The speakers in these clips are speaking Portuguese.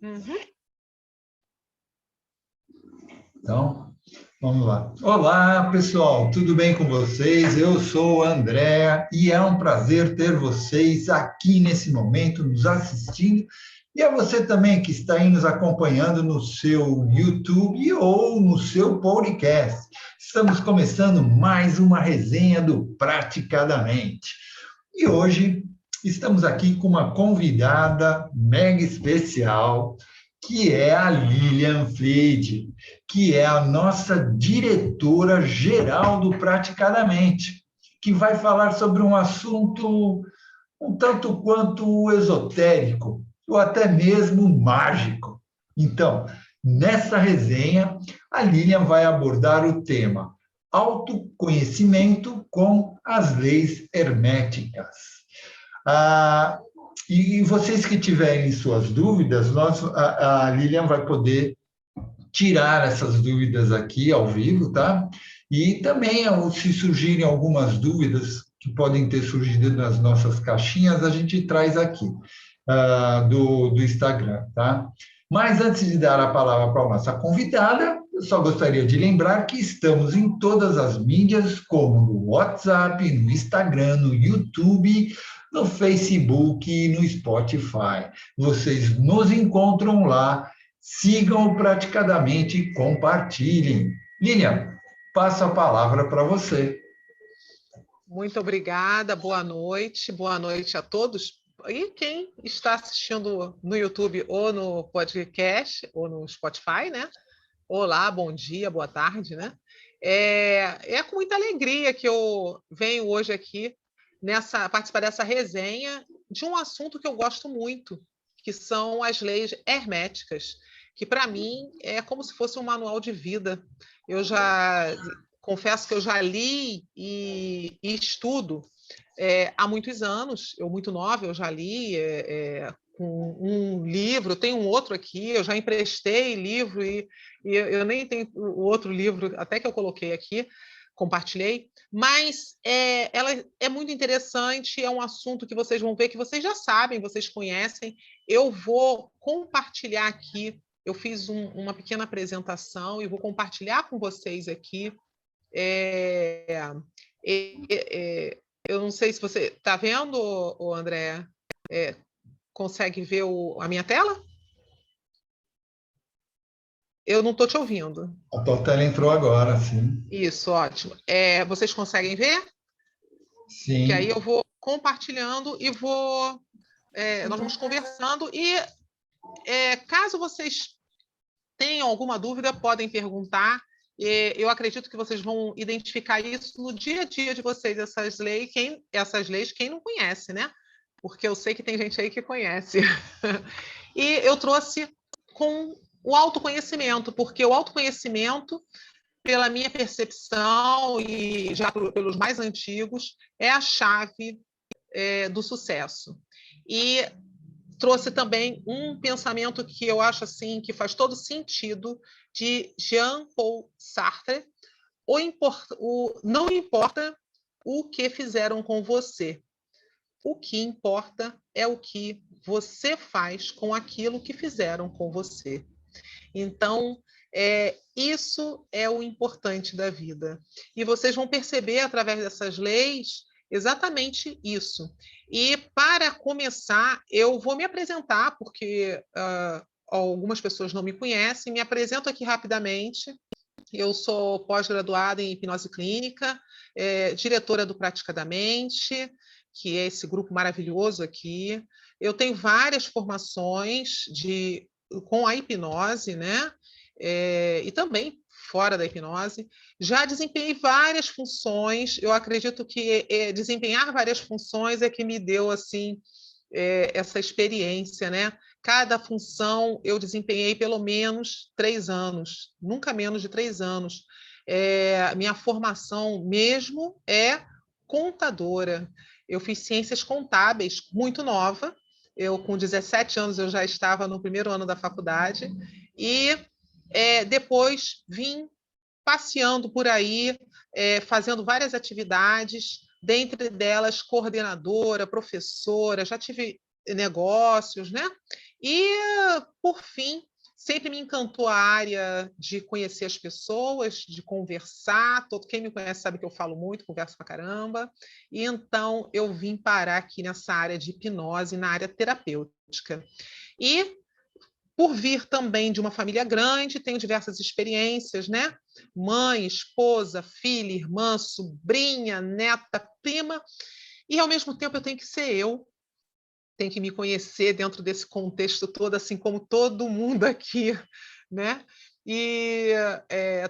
Uhum. Então, vamos lá. Olá, pessoal, tudo bem com vocês? Eu sou o André e é um prazer ter vocês aqui nesse momento, nos assistindo, e a você também que está aí nos acompanhando no seu YouTube ou no seu podcast. Estamos começando mais uma resenha do Praticadamente. E hoje estamos aqui com uma convidada mega especial, que é a Lilian Fleide, que é a nossa diretora geral do Praticadamente, que vai falar sobre um assunto um tanto quanto esotérico, ou até mesmo mágico. Então, nessa resenha, a Lilian vai abordar o tema autoconhecimento com as leis herméticas. Ah, e vocês que tiverem suas dúvidas, a Lilian vai poder tirar essas dúvidas aqui ao vivo, tá? E também, se surgirem algumas dúvidas que podem ter surgido nas nossas caixinhas, a gente traz aqui do Instagram, tá? Mas antes de dar a palavra para a nossa convidada, eu só gostaria de lembrar que estamos em todas as mídias, como no WhatsApp, no Instagram, no YouTube, no Facebook e no Spotify. Vocês nos encontram lá. Sigam praticadamente e compartilhem. Lilian, passo a palavra para você. Muito obrigada, boa noite a todos. E quem está assistindo no YouTube ou no podcast ou no Spotify, né? Olá, bom dia, boa tarde, né? É com muita alegria que eu venho hoje aqui participar dessa resenha de um assunto que eu gosto muito, que são as leis herméticas, que para mim é como se fosse um manual de vida. Eu já confesso que eu já li e estudo há muitos anos, eu muito nova, eu já li com um livro, tem um outro aqui, eu já emprestei livro e eu nem tenho o outro livro, até que eu coloquei aqui, compartilhei, mas ela é muito interessante, é um assunto que vocês vão ver, que vocês já sabem, vocês conhecem. Eu vou compartilhar aqui, eu fiz uma pequena apresentação e vou compartilhar com vocês aqui. Eu não sei se você está vendo, André, consegue ver a minha tela? Eu não estou te ouvindo. A tua tela entrou agora, sim. Isso, ótimo. Vocês conseguem ver? Que aí Sim. eu vou compartilhando e nós vamos conversando e caso vocês tenham alguma dúvida, podem perguntar. Eu acredito que vocês vão identificar isso no dia a dia de vocês, essas leis, quem não conhece, né? Porque eu sei que tem gente aí que conhece. E eu trouxe com o autoconhecimento, porque o autoconhecimento, pela minha percepção e já pelos mais antigos, é a chave do sucesso. E trouxe também um pensamento que eu acho assim que faz todo sentido, de Jean-Paul Sartre: não importa o que fizeram com você, o que importa é o que você faz com aquilo que fizeram com você. Então, isso é o importante da vida. E vocês vão perceber, através dessas leis, exatamente isso. E, para começar, eu vou me apresentar, porque algumas pessoas não me conhecem. Me apresento aqui rapidamente. Eu sou pós-graduada em hipnose clínica, diretora do Praticadamente, que é esse grupo maravilhoso aqui. Eu tenho várias formações com a hipnose, né? E também fora da hipnose. Já desempenhei várias funções. Eu acredito que desempenhar várias funções é que me deu assim essa experiência, né? Cada função eu desempenhei pelo menos 3 anos, nunca menos de 3 anos. Minha formação mesmo é contadora. Eu fiz ciências contábeis muito nova. Eu, com 17 anos, eu já estava no primeiro ano da faculdade. E depois vim passeando por aí, fazendo várias atividades, dentre delas coordenadora, professora, já tive negócios, né? E, por fim, sempre me encantou a área de conhecer as pessoas, de conversar. Todo quem me conhece sabe que eu falo muito, converso pra caramba. E então eu vim parar aqui nessa área de hipnose, na área terapêutica. E por vir também de uma família grande, tenho diversas experiências, né? Mãe, esposa, filha, irmã, sobrinha, neta, prima. E ao mesmo tempo eu tenho que ser eu, tenho que me conhecer dentro desse contexto todo, assim como todo mundo aqui, né? E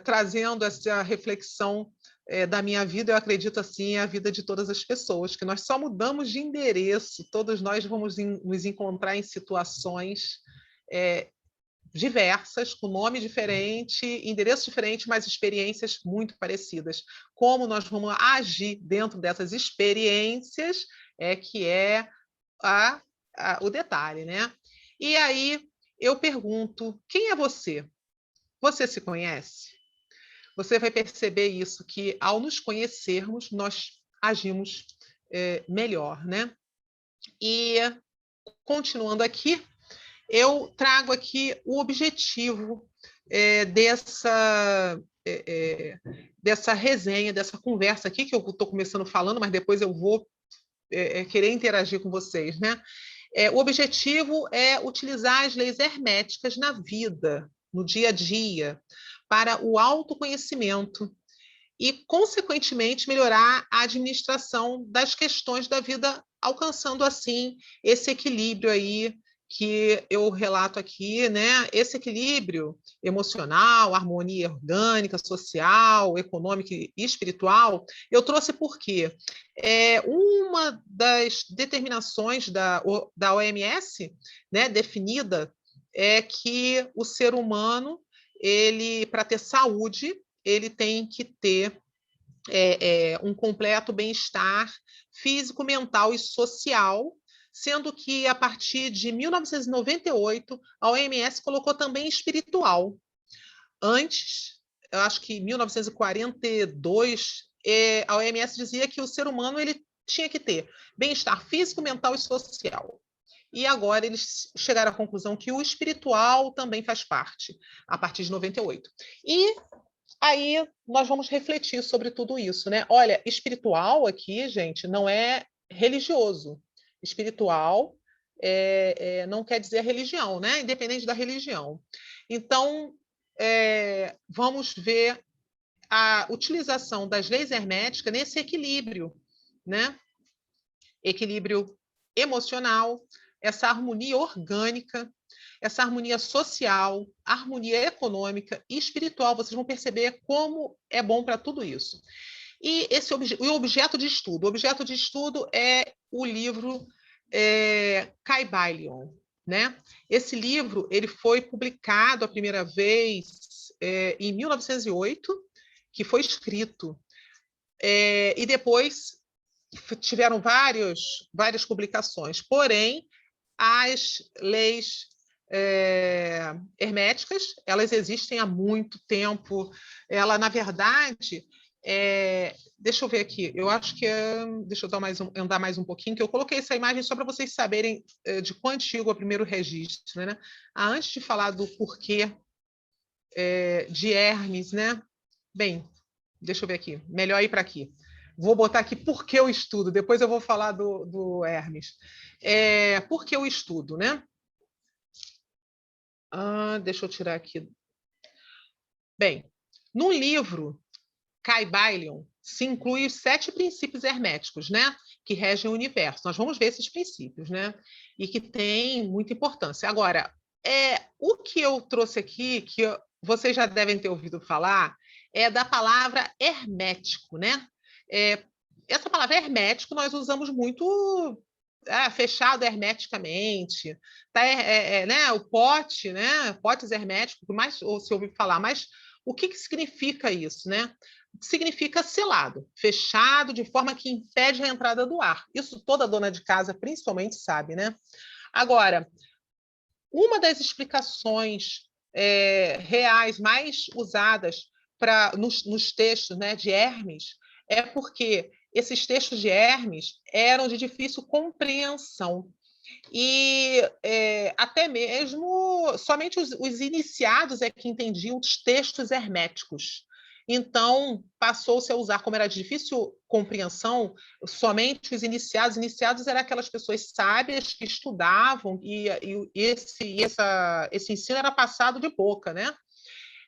trazendo essa reflexão da minha vida, eu acredito assim, é a vida de todas as pessoas, que nós só mudamos de endereço, todos nós vamos nos encontrar em situações diversas, com nome diferente, endereço diferente, mas experiências muito parecidas. Como nós vamos agir dentro dessas experiências que é o detalhe, né? E aí eu pergunto, quem é você? Você se conhece? Você vai perceber isso, que ao nos conhecermos, nós agimos melhor, né? E continuando aqui, eu trago aqui o objetivo dessa resenha, dessa conversa aqui, que eu estou começando falando, mas depois eu vou querer interagir com vocês, né? O objetivo é utilizar as leis herméticas na vida, no dia a dia, para o autoconhecimento e, consequentemente, melhorar a administração das questões da vida, alcançando, assim, esse equilíbrio aí que eu relato aqui, né? Esse equilíbrio emocional, harmonia orgânica, social, econômica e espiritual, eu trouxe porque uma das determinações da OMS, né, definida, é que o ser humano, ele, para ter saúde, ele tem que ter um completo bem-estar físico, mental e social, sendo que, a partir de 1998, a OMS colocou também espiritual. Antes, eu acho que em 1942, a OMS dizia que o ser humano ele tinha que ter bem-estar físico, mental e social. E agora eles chegaram à conclusão que o espiritual também faz parte, a partir de 98. E aí nós vamos refletir sobre tudo isso, né? Olha, espiritual aqui, gente, não é religioso. Espiritual não quer dizer religião, né? Independente da religião. Então, vamos ver a utilização das leis herméticas nesse equilíbrio, né? Equilíbrio emocional, essa harmonia orgânica, essa harmonia social, harmonia econômica e espiritual. Vocês vão perceber como é bom para tudo isso. E o objeto de estudo. O objeto de estudo é o livro Kybalion, né? Esse livro ele foi publicado a primeira vez em 1908, que foi escrito. E depois tiveram várias publicações. Porém, as leis herméticas, elas existem há muito tempo. Ela, na verdade, deixa eu ver aqui, eu acho que deixa eu andar mais um pouquinho, que eu coloquei essa imagem só para vocês saberem de quão antigo é o primeiro registro, né? Antes de falar do porquê de Hermes, né? Bem, deixa eu ver aqui, melhor ir para aqui. Vou botar aqui por que eu estudo, depois eu vou falar do Hermes. Por que eu estudo, né? Deixa eu tirar aqui. Bem, no livro Kybalion se inclui os 7 princípios herméticos, né? Que regem o universo. Nós vamos ver esses princípios, né? E que têm muita importância. Agora, o que eu trouxe aqui, que vocês já devem ter ouvido falar, é da palavra hermético, né? Essa palavra hermético nós usamos muito fechado hermeticamente, tá, né? O pote, né? Potes herméticos, mais ou se ouviu falar, mas o que significa isso, né? Significa selado, fechado de forma que impede a entrada do ar. Isso toda dona de casa principalmente sabe, né? Agora, uma das explicações reais mais usadas nos textos, né, de Hermes é porque esses textos de Hermes eram de difícil compreensão. E até mesmo somente os iniciados é que entendiam os textos herméticos. Então, passou-se a usar, como era de difícil compreensão, somente os iniciados. Iniciados eram aquelas pessoas sábias que estudavam, e esse ensino era passado de boca, né?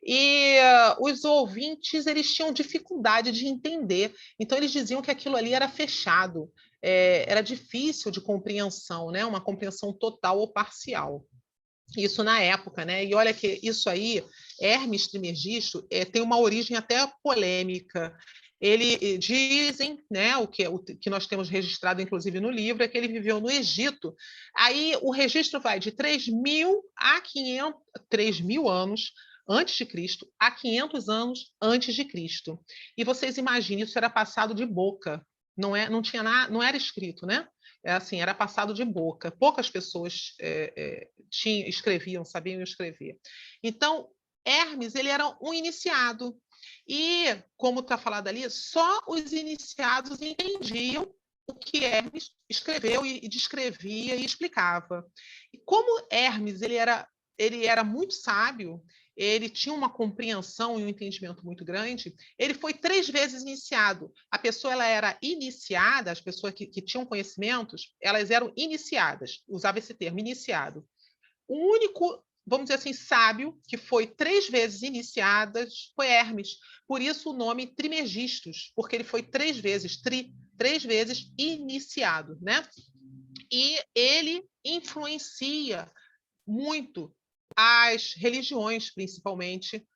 E os ouvintes eles tinham dificuldade de entender, então eles diziam que aquilo ali era fechado, era difícil de compreensão, né? Uma compreensão total ou parcial. Isso na época, né? E olha que isso aí, Hermes Trismegisto, tem uma origem até polêmica. Ele dizem, né, o que nós temos registrado, inclusive no livro, é que ele viveu no Egito. Aí o registro vai de 3.000 a 500, 3.000 anos antes de Cristo a 500 anos antes de Cristo. E vocês imaginem, isso era passado de boca, não tinha nada, não era escrito, né? Assim, era passado de boca. Poucas pessoas escreviam, sabiam escrever. Então, Hermes ele era um iniciado. E, como está falado ali, só os iniciados entendiam o que Hermes escreveu e descrevia e explicava. E como Hermes ele era muito sábio, ele tinha uma compreensão e um entendimento muito grande, ele foi 3 vezes iniciado. A pessoa ela era iniciada, as pessoas que tinham conhecimentos, elas eram iniciadas, usava esse termo, iniciado. O único, vamos dizer assim, sábio que foi 3 vezes iniciado foi Hermes. Por isso o nome Trimegistus, porque ele foi 3 vezes, 3 vezes iniciado, né? E ele influencia muito as religiões, principalmente,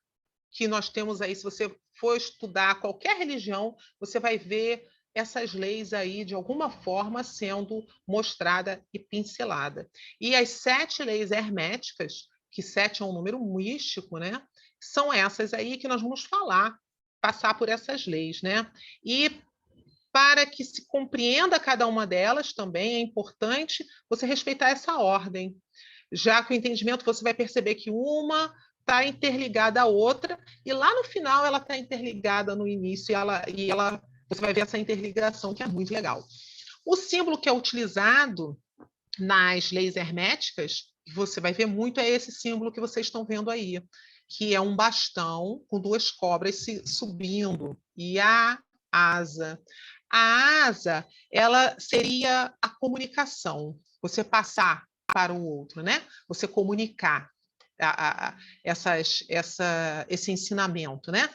que nós temos aí. Se você for estudar qualquer religião, você vai ver essas leis aí, de alguma forma, sendo mostrada e pincelada. E as 7 leis herméticas, que 7 é um número místico, né? São essas aí que nós vamos falar, passar por essas leis, né? E para que se compreenda cada uma delas, também é importante você respeitar essa ordem, já que o entendimento você vai perceber que uma está interligada à outra, e lá no final ela está interligada no início, você vai ver essa interligação, que é muito legal. O símbolo que é utilizado nas leis herméticas, que você vai ver muito, é esse símbolo que vocês estão vendo aí, que é um bastão com 2 cobras subindo, e a asa. A asa, ela seria a comunicação, você passar para o outro, né? Você comunicar esse ensinamento, né?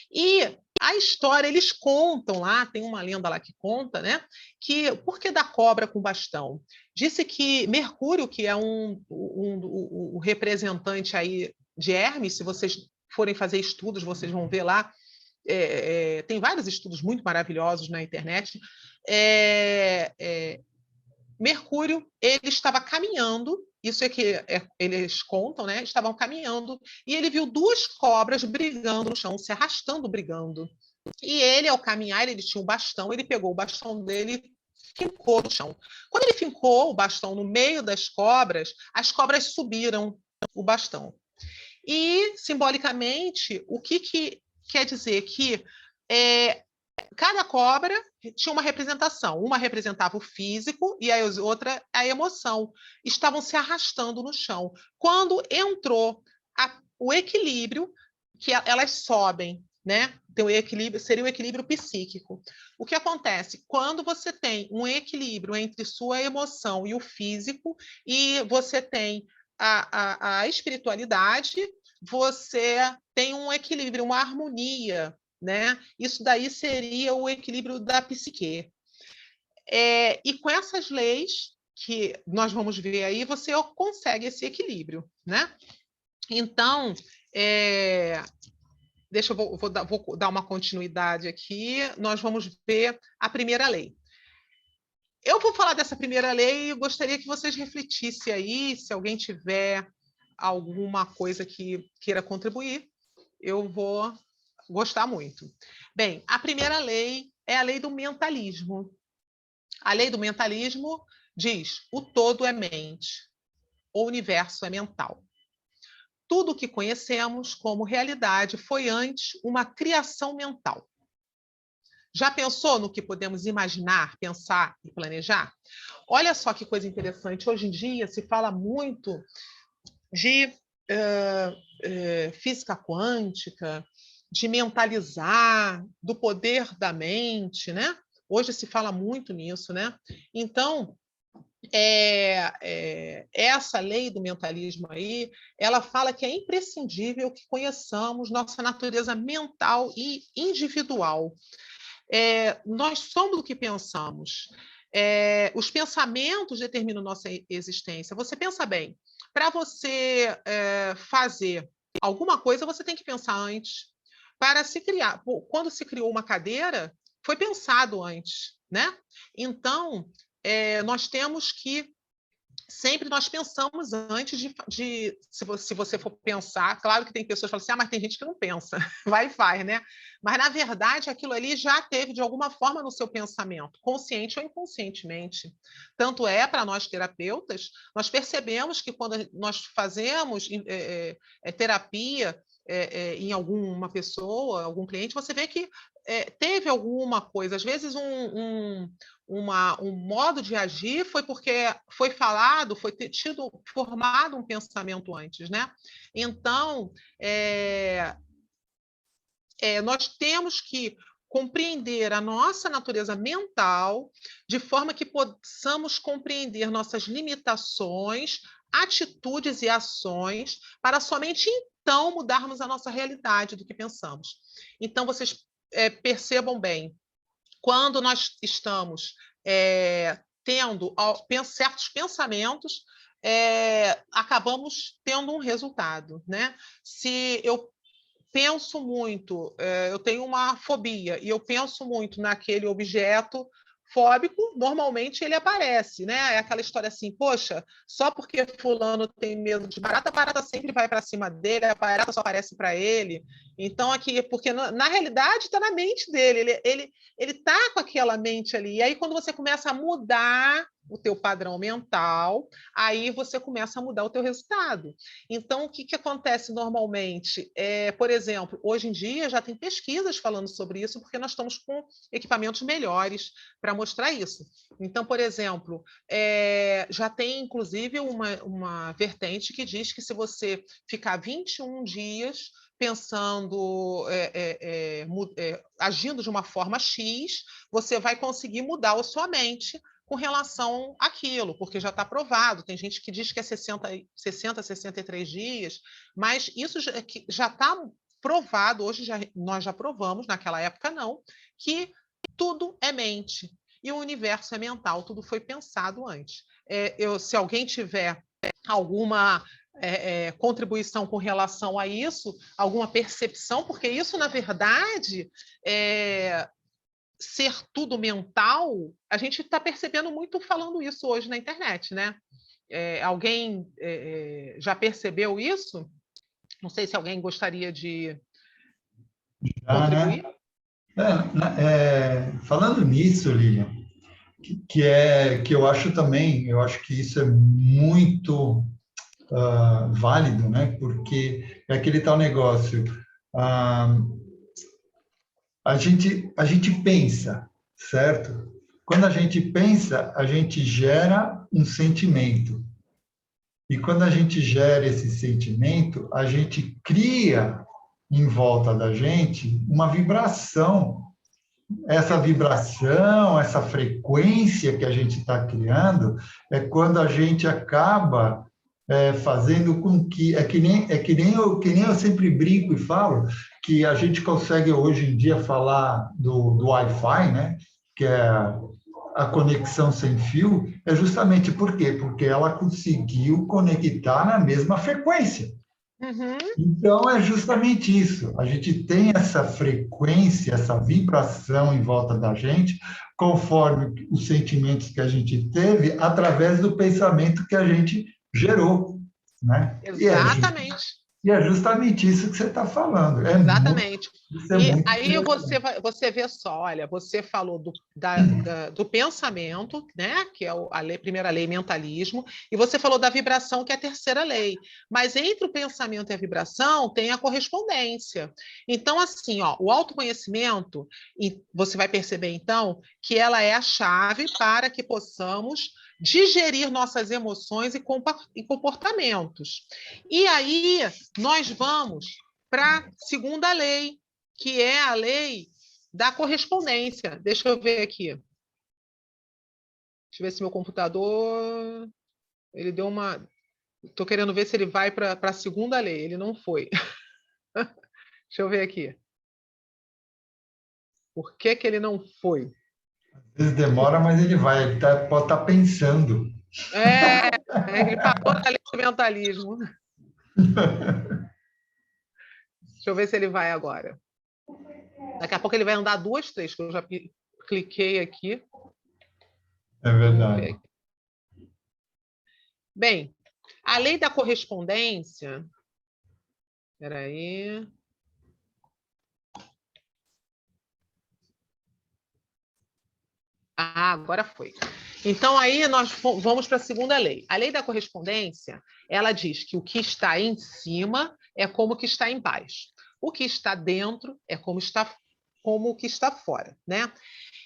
E a história, eles contam lá, tem uma lenda lá que conta, né? Que por que da cobra com bastão? Disse que Mercúrio, que é o representante aí de Hermes, se vocês forem fazer estudos, vocês vão ver lá, tem vários estudos muito maravilhosos na internet. Mercúrio, ele estava caminhando, isso é que eles contam, né? Estavam caminhando e ele viu 2 cobras brigando no chão, se arrastando, brigando. E ele, ao caminhar, ele tinha um bastão, ele pegou o bastão dele e fincou no chão. Quando ele fincou o bastão no meio das cobras, as cobras subiram o bastão. E, simbolicamente, o que quer dizer? Que cada cobra tinha uma representação. Uma representava o físico e a outra a emoção. Estavam se arrastando no chão. Quando entrou o equilíbrio, que elas sobem, né? Então, o equilíbrio seria o equilíbrio psíquico. O que acontece? Quando você tem um equilíbrio entre sua emoção e o físico, e você tem a espiritualidade, você tem um equilíbrio, uma harmonia, né? Isso daí seria o equilíbrio da psique. E com essas leis que nós vamos ver aí, você consegue esse equilíbrio, né? Então, deixa eu vou dar uma continuidade aqui. Nós vamos ver a primeira lei. Eu vou falar dessa primeira lei e gostaria que vocês refletissem aí, se alguém tiver alguma coisa que queira contribuir, eu vou gostar muito. Bem, a primeira lei é a lei do mentalismo. A lei do mentalismo diz: o todo é mente, o universo é mental. Tudo o que conhecemos como realidade foi antes uma criação mental. Já pensou no que podemos imaginar, pensar e planejar? Olha só que coisa interessante. Hoje em dia se fala muito de física quântica, de mentalizar, do poder da mente, né? Hoje se fala muito nisso, né? Então, essa lei do mentalismo aí, ela fala que é imprescindível que conheçamos nossa natureza mental e individual. Nós somos o que pensamos. Os pensamentos determinam nossa existência. Você pensa bem, para você fazer alguma coisa, você tem que pensar antes. Para se criar, quando se criou uma cadeira, foi pensado antes, né? Então, nós temos que sempre nós pensamos antes se você for pensar, claro que tem pessoas que falam assim, mas tem gente que não pensa, vai e faz, né? Mas, na verdade, aquilo ali já teve, de alguma forma, no seu pensamento, consciente ou inconscientemente. Tanto é, para nós terapeutas, nós percebemos que quando nós fazemos terapia em alguma pessoa, algum cliente, você vê que teve alguma coisa, às vezes um modo de agir foi porque foi falado, foi formado um pensamento antes, né? Então, nós temos que compreender a nossa natureza mental de forma que possamos compreender nossas limitações, atitudes e ações para somente então mudarmos a nossa realidade do que pensamos. Então, vocês percebam bem, quando nós estamos tendo certos pensamentos, acabamos tendo um resultado, né? Se eu penso muito, eu tenho uma fobia, e eu penso muito naquele objeto fóbico, normalmente ele aparece, né? É aquela história assim, poxa, só porque fulano tem medo de barata, a barata sempre vai para cima dele, a barata só aparece para ele. Então, aqui, porque na realidade está na mente dele, ele está com aquela mente ali. E aí, quando você começa a mudar o teu padrão mental, aí você começa a mudar o teu resultado. Então, o que acontece normalmente? Por exemplo, hoje em dia já tem pesquisas falando sobre isso, porque nós estamos com equipamentos melhores para mostrar isso. Então, por exemplo, já tem, inclusive, uma vertente que diz que se você ficar 21 dias pensando, agindo de uma forma X, você vai conseguir mudar a sua mente com relação àquilo, porque já está provado. Tem gente que diz que é 60, 63 dias, mas isso já está provado, hoje nós já provamos, naquela época não, que tudo é mente e o universo é mental, tudo foi pensado antes. Se alguém tiver alguma contribuição com relação a isso, alguma percepção, porque isso, na verdade, ser tudo mental, a gente está percebendo muito falando isso hoje na internet, né? Alguém já percebeu isso? Não sei se alguém gostaria de contribuir. Falando nisso, Lilian, que eu acho também, eu acho que isso é muito válido, né? Porque é aquele tal negócio. A gente pensa, certo? Quando a gente pensa, a gente gera um sentimento. E quando a gente gera esse sentimento, a gente cria em volta da gente uma vibração. Essa vibração, essa frequência que a gente está criando, é quando a gente acaba fazendo com que... que nem eu sempre brinco e falo, que a gente consegue hoje em dia falar do Wi-Fi, né? Que é a conexão sem fio, é justamente por quê? Porque ela conseguiu conectar na mesma frequência. Uhum. Então, é justamente isso. A gente tem essa frequência, essa vibração em volta da gente, conforme os sentimentos que a gente teve, através do pensamento que a gente gerou, né? Exatamente. E é justamente isso que você está falando. Exatamente. Isso é E muito aí interessante. você vê só, olha, você falou do pensamento, né, que é primeira lei, mentalismo, e você falou da vibração, que é a terceira lei. Mas entre o pensamento e a vibração tem a correspondência. Então, assim, ó, o autoconhecimento, e você vai perceber, então, que ela é a chave para que possamos digerir nossas emoções e comportamentos. E aí nós vamos para a segunda lei, que é a lei da correspondência. Deixa eu ver aqui. Deixa eu ver se meu computador. Ele deu uma. Estou querendo ver se ele vai para a segunda lei. Ele não foi. Deixa eu ver aqui. Por que que ele não foi? Às vezes demora, mas ele vai. Pode estar pensando. É, ele parou na lei do mentalismo. Deixa eu ver se ele vai agora. Daqui a pouco ele vai andar duas, três, que eu já cliquei aqui. É Vamos verdade. ver. Bem, a lei da correspondência. Espera aí. Ah, agora foi. Então, aí nós vamos para a segunda lei. A lei da correspondência, ela diz que o que está em cima é como o que está embaixo. O que está dentro é como o que está fora, né?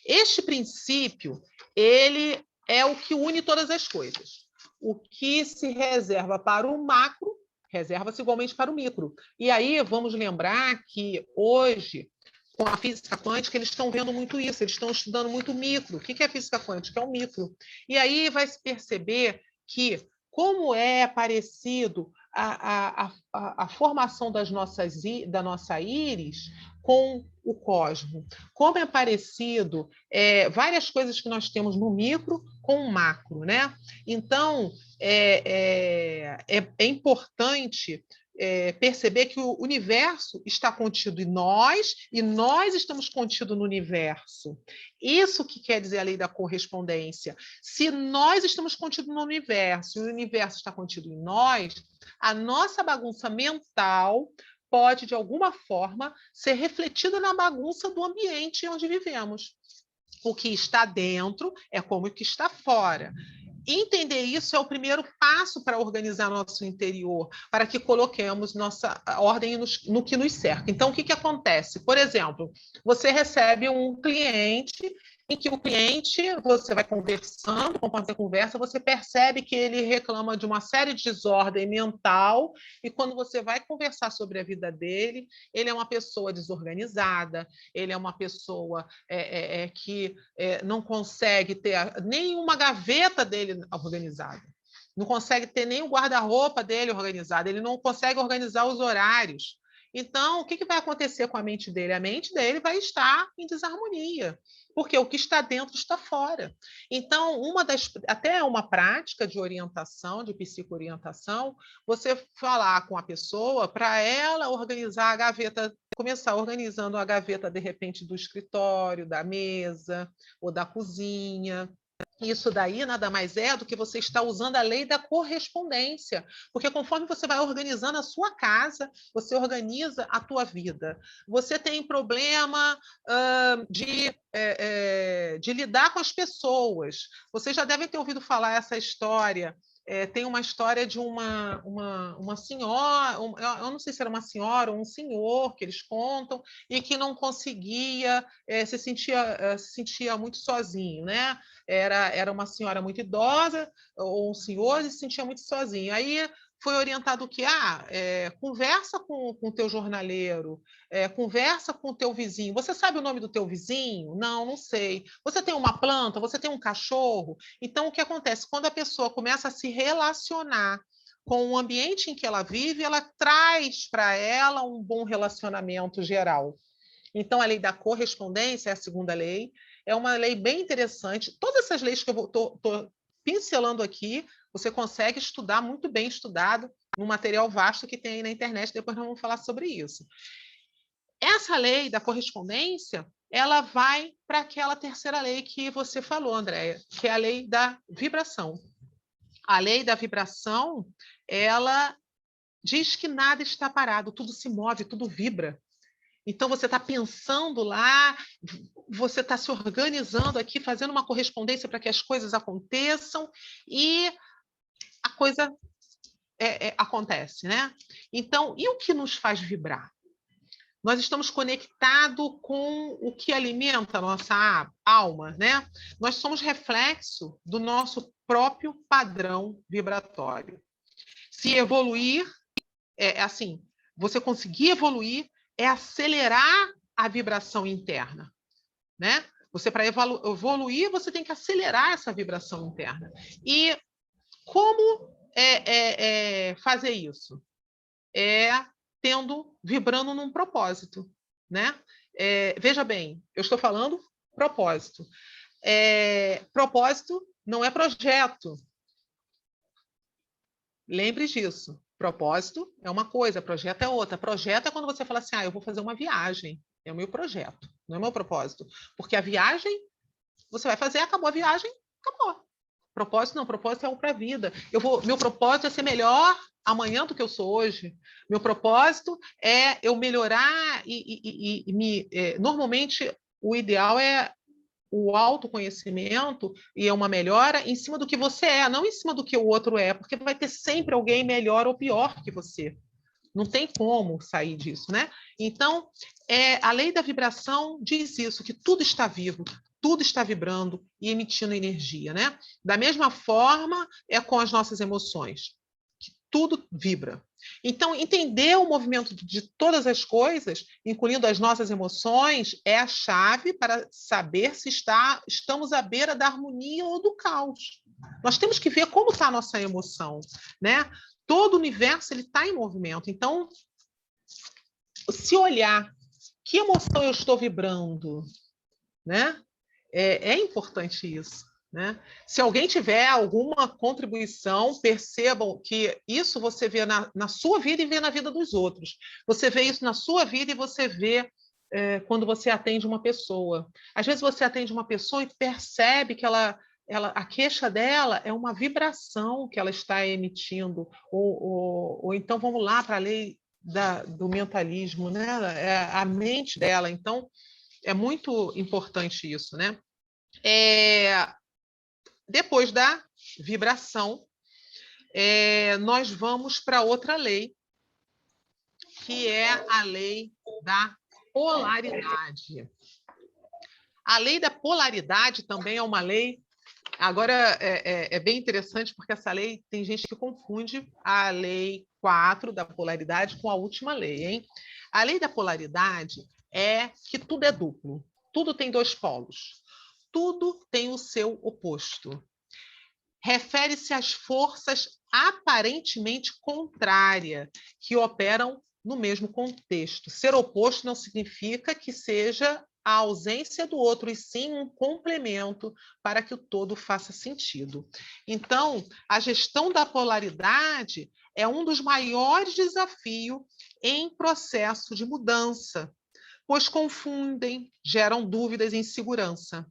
Este princípio, ele é o que une todas as coisas. O que se reserva para o macro, reserva-se igualmente para o micro. E aí, vamos lembrar que hoje com a física quântica, eles estão vendo muito isso, eles estão estudando muito micro. O que é física quântica? É o micro. E aí vai se perceber que, como é parecido a formação da nossa íris com o cosmo, como é parecido várias coisas que nós temos no micro com o macro, né? Então, é importante perceber que o universo está contido em nós e nós estamos contidos no universo. Isso que quer dizer a lei da correspondência. Se nós estamos contidos no universo e o universo está contido em nós, a nossa bagunça mental pode, de alguma forma, ser refletida na bagunça do ambiente onde vivemos. O que está dentro é como o que está fora. Entender isso é o primeiro passo para organizar nosso interior, para que coloquemos nossa ordem no que nos cerca. Então, o que acontece? Por exemplo, você recebe um cliente em que o cliente, você vai conversando, conforme você conversa, você percebe que ele reclama de uma série de desordem mental, e quando você vai conversar sobre a vida dele, ele é uma pessoa desorganizada, ele é uma pessoa que não consegue ter nenhuma gaveta dele organizada, não consegue ter nem o guarda-roupa dele organizado, ele não consegue organizar os horários. Então, o que vai acontecer com a mente dele? A mente dele vai estar em desarmonia, porque o que está dentro está fora. Então, até uma prática de orientação, de psicoorientação, você falar com a pessoa para ela organizar a gaveta, começar organizando a gaveta, de repente, do escritório, da mesa ou da cozinha. Isso daí nada mais é do que você está usando a lei da correspondência, porque conforme você vai organizando a sua casa, você organiza a tua vida. Você tem problema de lidar com as pessoas. Vocês já devem ter ouvido falar essa história. Tem uma história de uma senhora, eu não sei se era uma senhora ou um senhor que eles contam, e que não conseguia, se sentia muito sozinho, né? Era uma senhora muito idosa, ou um senhor, e se sentia muito sozinho. Aí foi orientado que conversa com o teu jornaleiro, conversa com o teu vizinho. Você sabe o nome do teu vizinho? Não, não sei. Você tem uma planta? Você tem um cachorro? Então, o que acontece? Quando a pessoa começa a se relacionar com o ambiente em que ela vive, ela traz para ela um bom relacionamento geral. Então, a lei da correspondência é a segunda lei, é uma lei bem interessante. Todas essas leis que eu estou pincelando aqui, você consegue estudar muito bem estudado no material vasto que tem aí na internet, depois nós vamos falar sobre isso. Essa lei da correspondência, ela vai para aquela terceira lei que você falou, Andréia, que é a lei da vibração. A lei da vibração, ela diz que nada está parado, tudo se move, tudo vibra. Então, você está pensando lá, você está se organizando aqui, fazendo uma correspondência para que as coisas aconteçam e a coisa acontece, né? Então, e o que nos faz vibrar? Nós estamos conectados com o que alimenta a nossa alma, né? Nós somos reflexo do nosso próprio padrão vibratório. Se evoluir, assim, você conseguir evoluir é acelerar a vibração interna, né? Você, para evoluir, você tem que acelerar essa vibração interna. E como fazer isso? Vibrando num propósito, né? Veja bem, eu estou falando propósito. Propósito não é projeto. Lembre disso. Propósito é uma coisa, projeto é outra. Projeto é quando você fala assim, eu vou fazer uma viagem. É o meu projeto, não é o meu propósito. Porque a viagem, você vai fazer, acabou a viagem, acabou. Propósito não, propósito é para a vida. Meu propósito é ser melhor amanhã do que eu sou hoje. Meu propósito é eu melhorar normalmente, o ideal é o autoconhecimento e é uma melhora em cima do que você é, não em cima do que o outro é, porque vai ter sempre alguém melhor ou pior que você. Não tem como sair disso, né? Então, a lei da vibração diz isso, que tudo está vivo, tudo está vibrando e emitindo energia, né? Da mesma forma, é com as nossas emoções, que tudo vibra. Então, entender o movimento de todas as coisas, incluindo as nossas emoções, é a chave para saber se estamos à beira da harmonia ou do caos. Nós temos que ver como está a nossa emoção, né? Todo o universo está em movimento. Então, se olhar que emoção eu estou vibrando, né? É importante isso. Né? Se alguém tiver alguma contribuição, percebam que isso você vê na sua vida e vê na vida dos outros. Você vê isso na sua vida e você vê quando você atende uma pessoa. Às vezes você atende uma pessoa e percebe que a queixa dela é uma vibração que ela está emitindo. Ou então vamos lá para a lei do mentalismo, né? É a mente dela. Então, é muito importante isso, né? Depois da vibração, nós vamos para outra lei, que é a lei da polaridade. A lei da polaridade também é uma lei. Agora, é bem interessante, porque essa lei tem gente que confunde a lei 4 da polaridade com a última lei, hein? A lei da polaridade é que tudo é duplo, tudo tem dois polos, tudo tem o seu oposto. Refere-se às forças aparentemente contrárias que operam no mesmo contexto. Ser oposto não significa que seja a ausência do outro, e sim um complemento para que o todo faça sentido. Então, a gestão da polaridade é um dos maiores desafios em processo de mudança, pois confundem, geram dúvidas e insegurança.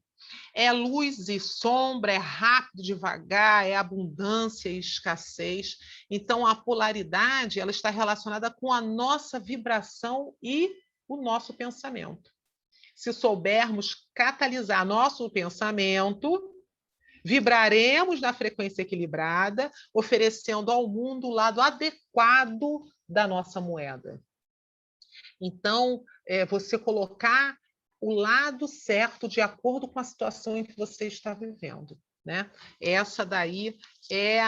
É luz e sombra, é rápido, devagar, é abundância e escassez. Então, a polaridade ela está relacionada com a nossa vibração e o nosso pensamento. Se soubermos catalisar nosso pensamento, vibraremos na frequência equilibrada, oferecendo ao mundo o lado adequado da nossa moeda. Então, você colocar o lado certo de acordo com a situação em que você está vivendo, né? Essa daí é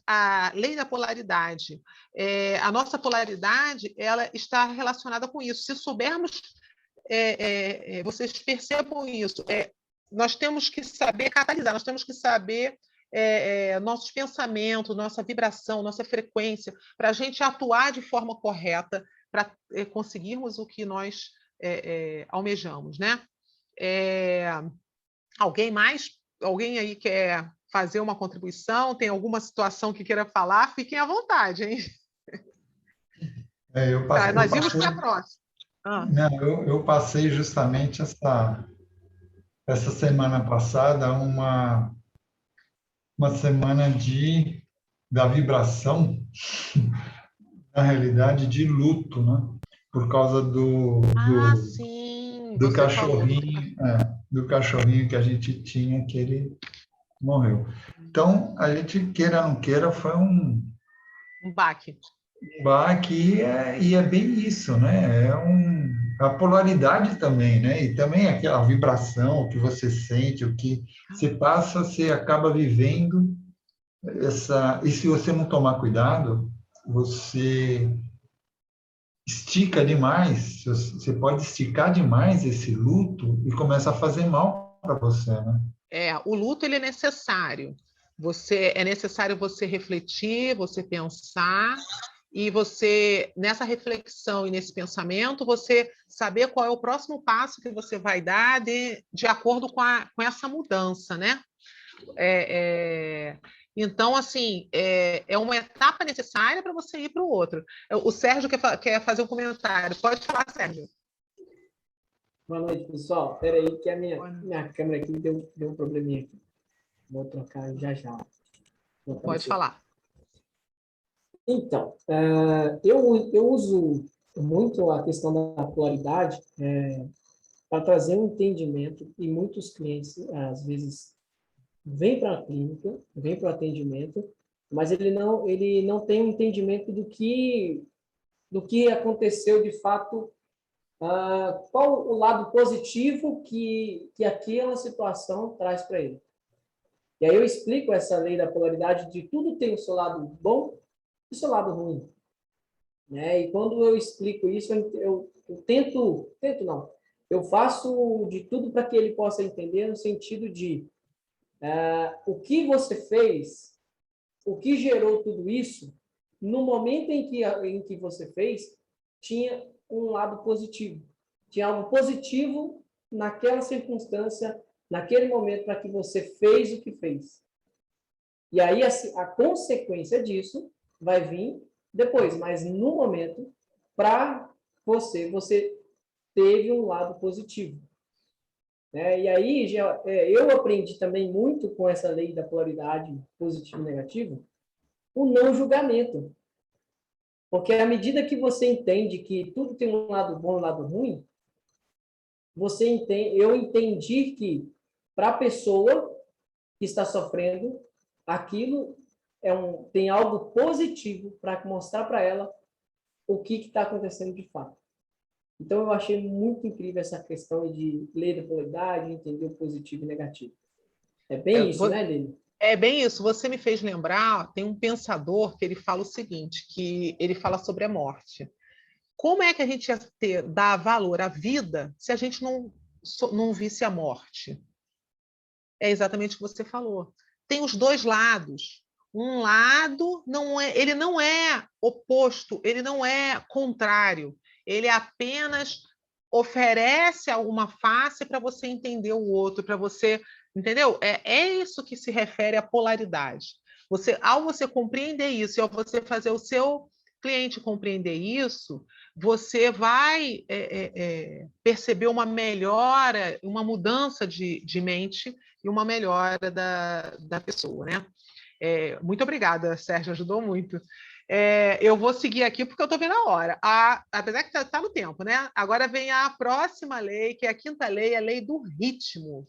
a lei da polaridade. A nossa polaridade ela está relacionada com isso. Se soubermos, vocês percebam isso, nós temos que saber catalisar, nós temos que saber nossos pensamentos, nossa vibração, nossa frequência, para a gente atuar de forma correta, para conseguirmos o que nós almejamos, né? Alguém aí quer fazer uma contribuição? Tem alguma situação que queira falar? Fiquem à vontade, hein? Nós vamos para a próxima. Não, eu passei justamente essa semana passada uma semana de da vibração, na realidade, de luto, né? Por causa Ah, sim, do você falou do cachorrinho que a gente tinha, que ele morreu. Então, a gente, queira ou não queira, foi um baque. baque e é bem isso, né? A polaridade também, né? E também aquela vibração, o que você sente, o que você passa, você acaba vivendo e se você não tomar cuidado, você estica demais, você pode esticar demais esse luto e começa a fazer mal para você, né? O luto ele é necessário. É necessário você refletir, você pensar e você nessa reflexão e nesse pensamento você saber qual é o próximo passo que você vai dar de acordo com essa mudança, né? É, é, então, assim, é uma etapa necessária para você ir para o outro. O Sérgio quer fazer um comentário. Pode falar, Sérgio. Boa noite, pessoal. Espera aí que a minha câmera aqui deu um probleminha aqui. Vou trocar já já. Pode falar. Então, eu uso muito a questão da polaridade para trazer um entendimento, e muitos clientes, às vezes, vêm para a clínica, vêm para o atendimento, mas ele não tem um entendimento do que aconteceu de fato, qual o lado positivo que aquela situação traz para ele. E aí eu explico essa lei da polaridade de tudo tem o seu lado bom e o seu lado ruim. Né? E quando eu explico isso, eu tento não, eu faço de tudo para que ele possa entender no sentido de o que você fez, o que gerou tudo isso, no momento em que você fez, tinha um lado positivo. Tinha algo positivo naquela circunstância, naquele momento para que você fez o que fez. E aí a consequência disso vai vir depois, mas no momento, para você teve um lado positivo. E aí eu aprendi também muito com essa lei da polaridade positivo e negativo, o não julgamento. Porque à medida que você entende que tudo tem um lado bom e um lado ruim, eu entendi que para a pessoa que está sofrendo, aquilo tem algo positivo para mostrar para ela o que está acontecendo de fato. Então, eu achei muito incrível essa questão de ler a polaridade, entender o positivo e negativo. É bem isso, né, Lili? É bem isso. Você me fez lembrar, tem um pensador que ele fala o seguinte, que ele fala sobre a morte. Como é que a gente ia dar valor à vida se a gente não visse a morte? É exatamente o que você falou. Tem os dois lados. Um lado ele não é oposto, ele não é contrário. Ele apenas oferece uma face para você entender o outro, para você, entendeu? É isso que se refere à polaridade. Ao você compreender isso, e ao você fazer o seu cliente compreender isso, você vai perceber uma melhora, uma mudança de mente e uma melhora da pessoa, né? Muito obrigada, Sérgio, ajudou muito. Eu vou seguir aqui porque eu estou vendo a hora. Apesar que está no tempo, né? Agora vem a próxima lei, que é a quinta lei, a lei do ritmo.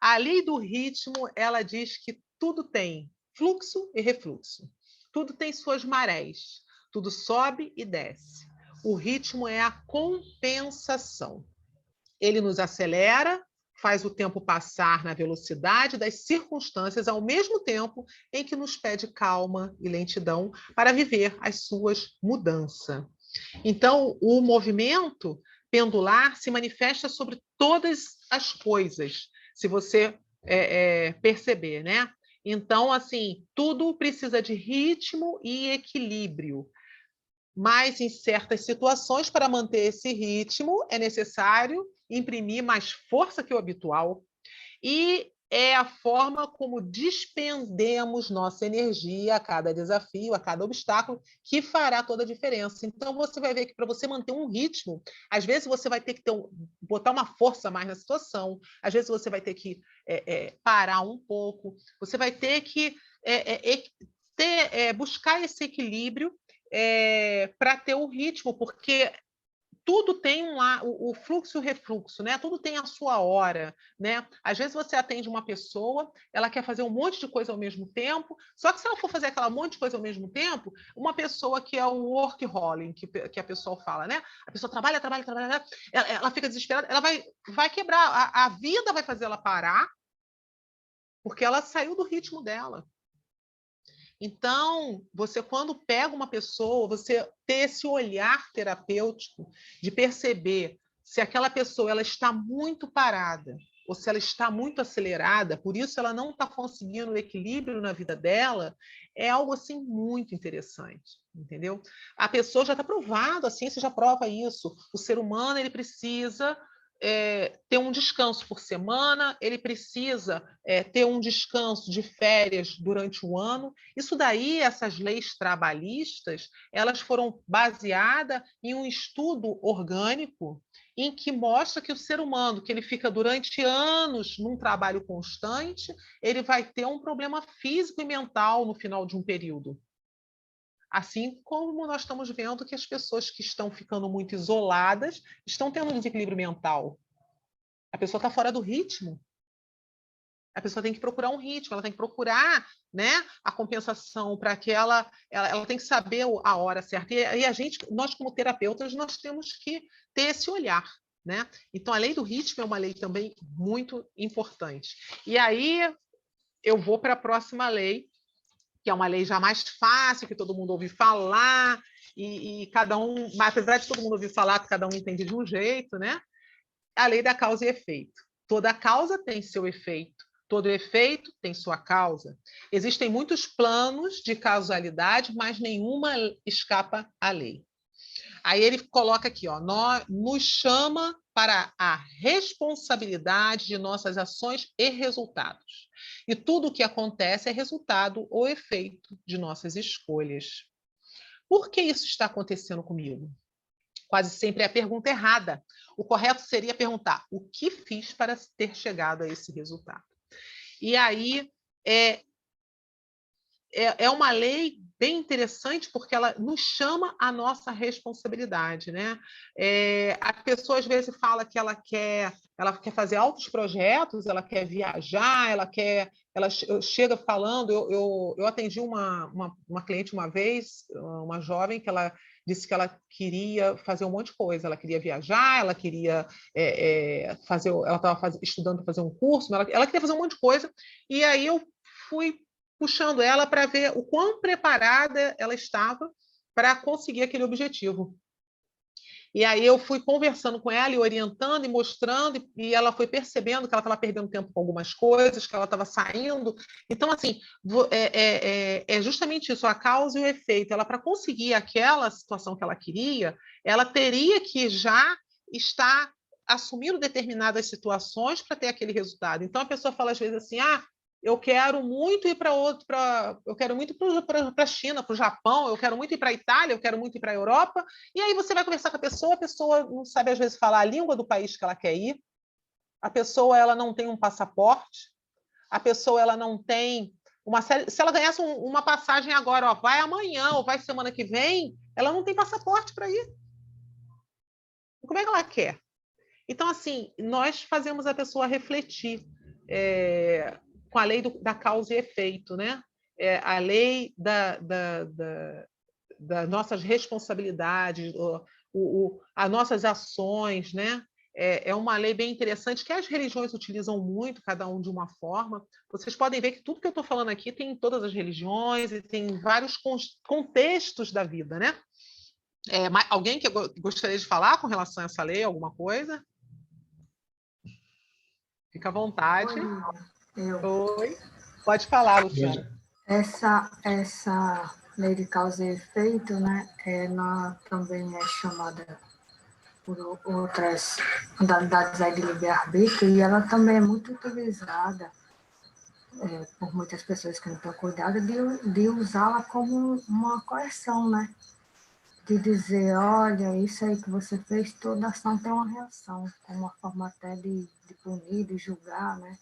A lei do ritmo, ela diz que tudo tem fluxo e refluxo. Tudo tem suas marés. Tudo sobe e desce. O ritmo é a compensação. Ele nos acelera, faz o tempo passar na velocidade das circunstâncias, ao mesmo tempo em que nos pede calma e lentidão para viver as suas mudanças. Então, o movimento pendular se manifesta sobre todas as coisas, se você perceber, né? Então, assim, tudo precisa de ritmo e equilíbrio. Mas em certas situações, para manter esse ritmo, é necessário imprimir mais força que o habitual. E é a forma como despendemos nossa energia a cada desafio, a cada obstáculo, que fará toda a diferença. Então, você vai ver que para você manter um ritmo, às vezes você vai ter que botar uma força mais na situação, às vezes você vai ter que parar um pouco, você vai ter que buscar esse equilíbrio para ter o ritmo, porque tudo tem o fluxo e o refluxo, né? Tudo tem a sua hora, né? Às vezes você atende uma pessoa, ela quer fazer um monte de coisa ao mesmo tempo, só que se ela for fazer aquela monte de coisa ao mesmo tempo, uma pessoa que é o workaholic, que a pessoa fala, né? A pessoa trabalha, ela fica desesperada, ela vai quebrar, a vida vai fazer ela parar, porque ela saiu do ritmo dela. Então, você, quando pega uma pessoa, você ter esse olhar terapêutico de perceber se aquela pessoa ela está muito parada ou se ela está muito acelerada, por isso ela não está conseguindo o equilíbrio na vida dela, é algo assim muito interessante, entendeu? A pessoa já está provado, a ciência já prova isso. O ser humano ele precisa ter um descanso por semana, ele precisa ter um descanso de férias durante o ano. Isso daí, essas leis trabalhistas, elas foram baseadas em um estudo orgânico em que mostra que o ser humano, que ele fica durante anos num trabalho constante, ele vai ter um problema físico e mental no final de um período. Assim como nós estamos vendo que as pessoas que estão ficando muito isoladas estão tendo um desequilíbrio mental. A pessoa está fora do ritmo. A pessoa tem que procurar um ritmo, ela tem que procurar, né, a compensação para que ela tem que saber a hora certa. E a gente, nós como terapeutas, nós temos que ter esse olhar, né? Então a lei do ritmo é uma lei também muito importante. E aí eu vou para a próxima lei, que é uma lei já mais fácil, que todo mundo ouve falar, e cada um, apesar de todo mundo ouvir falar, cada um entende de um jeito, né? A lei da causa e efeito. Toda causa tem seu efeito, todo efeito tem sua causa. Existem muitos planos de causalidade, mas nenhuma escapa à lei. Aí ele coloca aqui, ó, nos chama para a responsabilidade de nossas ações e resultados. E tudo o que acontece é resultado ou efeito de nossas escolhas. Por que isso está acontecendo comigo? Quase sempre é a pergunta errada. O correto seria perguntar: o que fiz para ter chegado a esse resultado? E aí é uma lei bem interessante porque ela nos chama a nossa responsabilidade, né? A pessoa às vezes fala que ela quer fazer altos projetos, ela quer viajar, ela chega falando. Eu atendi uma cliente uma vez, uma jovem, que ela disse que ela queria fazer um monte de coisa. Ela queria viajar, ela queria fazer, ela estava estudando para fazer um curso, ela queria fazer um monte de coisa. E aí eu fui puxando ela para ver o quão preparada ela estava para conseguir aquele objetivo. E aí eu fui conversando com ela e orientando e mostrando, e ela foi percebendo que ela estava perdendo tempo com algumas coisas, que ela estava saindo. Então, assim, é justamente isso, a causa e o efeito. Ela, para conseguir aquela situação que ela queria, ela teria que já estar assumindo determinadas situações para ter aquele resultado. Então, a pessoa fala às vezes assim, eu quero muito ir eu quero muito para a China, para o Japão, eu quero muito ir para a Itália, eu quero muito ir para a Europa. E aí você vai conversar com a pessoa não sabe às vezes falar a língua do país que ela quer ir. A pessoa ela não tem um passaporte. A pessoa ela não tem uma série. Se ela ganhasse uma passagem agora, ó, vai amanhã ou vai semana que vem, ela não tem passaporte para ir. Como é que ela quer? Então, assim, nós fazemos a pessoa refletir com a lei da causa e efeito, né? A lei das nossas responsabilidades, as nossas ações, né? É uma lei bem interessante que as religiões utilizam muito, cada um de uma forma. Vocês podem ver que tudo que eu estou falando aqui tem em todas as religiões e tem em vários contextos da vida, né? Alguém que gostaria de falar com relação a essa lei, alguma coisa? Fica à vontade. Oi. Pode falar, Luciana. Essa lei de causa e efeito, né, ela também é chamada por outras modalidades aí de livre-arbítrio, e ela também é muito utilizada por muitas pessoas que não têm cuidado de usá-la como uma coerção, né? De dizer, olha, isso aí que você fez, toda ação tem uma reação, como uma forma até de punir, de julgar, né?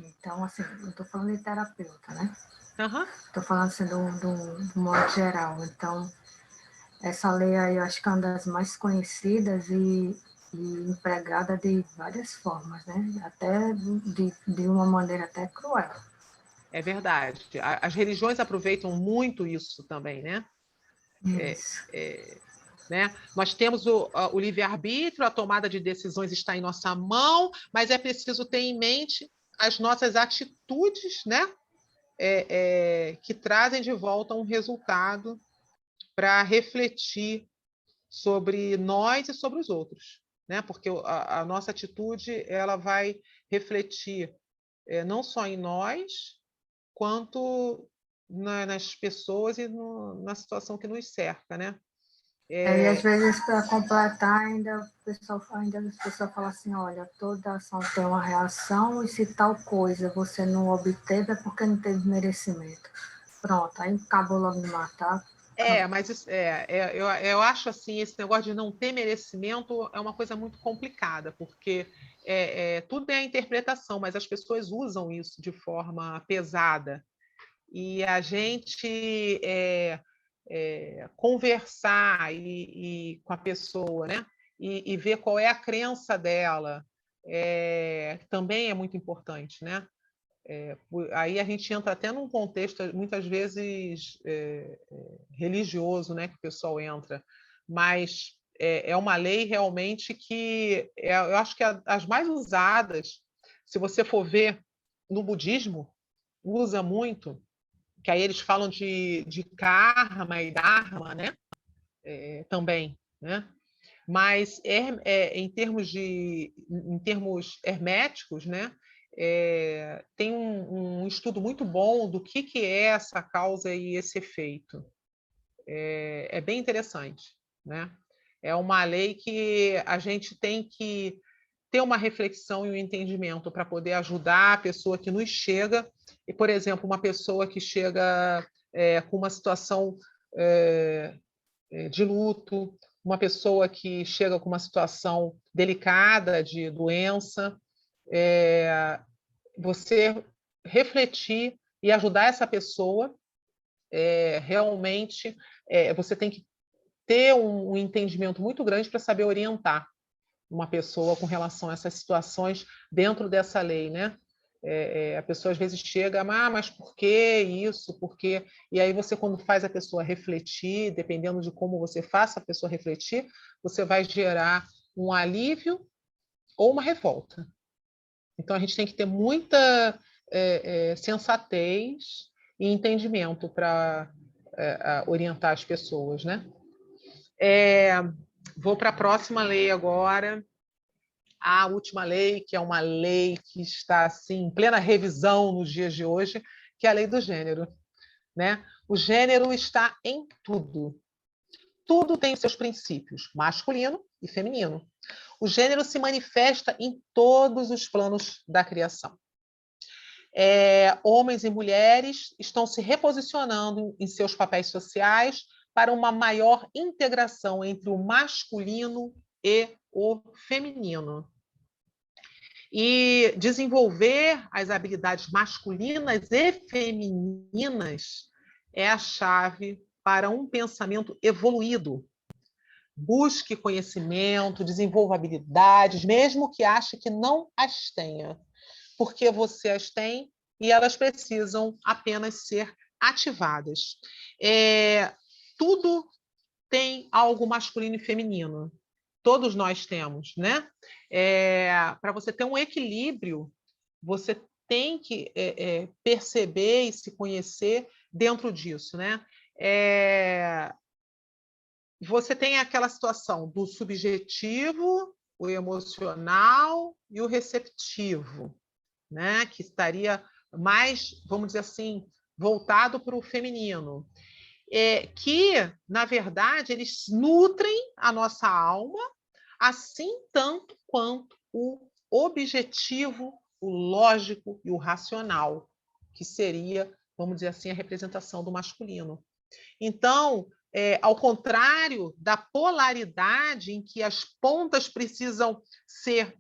Então, assim, não estou falando de terapeuta, né? Aham. Estou falando assim, do modo geral. Então, essa lei aí eu acho que é uma das mais conhecidas e empregada de várias formas, né? Até de uma maneira até cruel. É verdade. As religiões aproveitam muito isso também, né? Isso. Né? Nós temos o livre-arbítrio, a tomada de decisões está em nossa mão, mas é preciso ter em mente as nossas atitudes, né? Que trazem de volta um resultado para refletir sobre nós e sobre os outros, né? Porque a nossa atitude ela vai refletir não só em nós, quanto nas pessoas e na situação que nos cerca, né? E às vezes, para completar, ainda as pessoas falam assim, olha, toda ação tem uma reação, e se tal coisa você não obteve, é porque não teve merecimento. Pronto, aí acabou logo de matar. Mas eu acho assim, esse negócio de não ter merecimento é uma coisa muito complicada, porque tudo é a interpretação, mas as pessoas usam isso de forma pesada. E a gente conversar com a pessoa, né? E ver qual é a crença dela, também é muito importante, né? Aí a gente entra até num contexto, muitas vezes, religioso, né? Que o pessoal entra, mas é uma lei realmente que eu acho que as mais usadas, se você for ver no budismo, usa muito, que aí eles falam de karma e dharma, né? Também, né? Mas em termos herméticos, né? Tem um estudo muito bom do que é essa causa e esse efeito. É bem interessante, né? É uma lei que a gente tem que ter uma reflexão e um entendimento para poder ajudar a pessoa que nos chega. E, por exemplo, uma pessoa que chega com uma situação de luto, uma pessoa que chega com uma situação delicada de doença, você refletir e ajudar essa pessoa, realmente você tem que ter um entendimento muito grande para saber orientar uma pessoa com relação a essas situações dentro dessa lei, né? A pessoa às vezes chega, mas por que isso? Por quê? E aí você, quando faz a pessoa refletir, dependendo de como você faça a pessoa refletir, você vai gerar um alívio ou uma revolta. Então a gente tem que ter muita sensatez e entendimento para orientar as pessoas, né? Vou para a próxima lei agora. A última lei, que é uma lei que está assim, em plena revisão nos dias de hoje, que é a lei do gênero, né? O gênero está em tudo. Tudo tem seus princípios, masculino e feminino. O gênero se manifesta em todos os planos da criação. Homens e mulheres estão se reposicionando em seus papéis sociais para uma maior integração entre o masculino e o feminino. E desenvolver as habilidades masculinas e femininas é a chave para um pensamento evoluído. Busque conhecimento, desenvolva habilidades, mesmo que ache que não as tenha, porque você as tem e elas precisam apenas ser ativadas. Tudo tem algo masculino e feminino. Todos nós temos, né? Para você ter um equilíbrio, você tem que perceber e se conhecer dentro disso, né? Você tem aquela situação do subjetivo, o emocional e o receptivo, né? Que estaria mais, vamos dizer assim, voltado para o feminino. Que, na verdade, eles nutrem a nossa alma, assim tanto quanto o objetivo, o lógico e o racional, que seria, vamos dizer assim, a representação do masculino. Então, ao contrário da polaridade em que as pontas precisam ser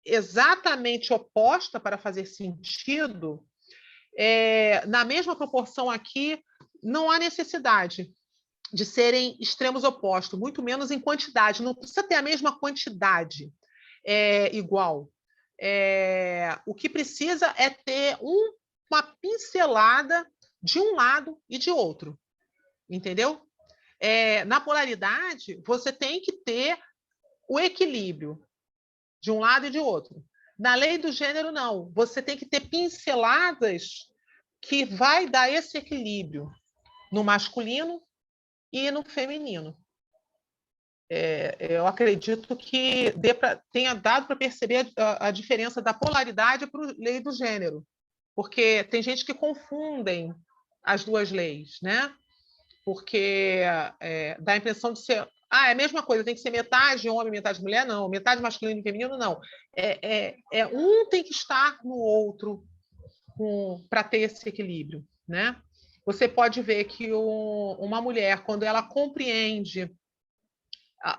exatamente oposta para fazer sentido, na mesma proporção aqui, não há necessidade de serem extremos opostos, muito menos em quantidade. Não precisa ter a mesma quantidade igual. O que precisa é ter uma pincelada de um lado e de outro. Entendeu? Na polaridade, você tem que ter o equilíbrio de um lado e de outro. Na lei do gênero, não. Você tem que ter pinceladas que vai dar esse equilíbrio no masculino e no feminino. Eu acredito que tenha dado para perceber a diferença da polaridade para a lei do gênero, porque tem gente que confundem as duas leis, né? Porque dá a impressão de ser... é a mesma coisa, tem que ser metade homem, metade mulher? Não. Metade masculino e feminino? Não. Um tem que estar no outro para ter esse equilíbrio, né? Você pode ver que uma mulher, quando ela compreende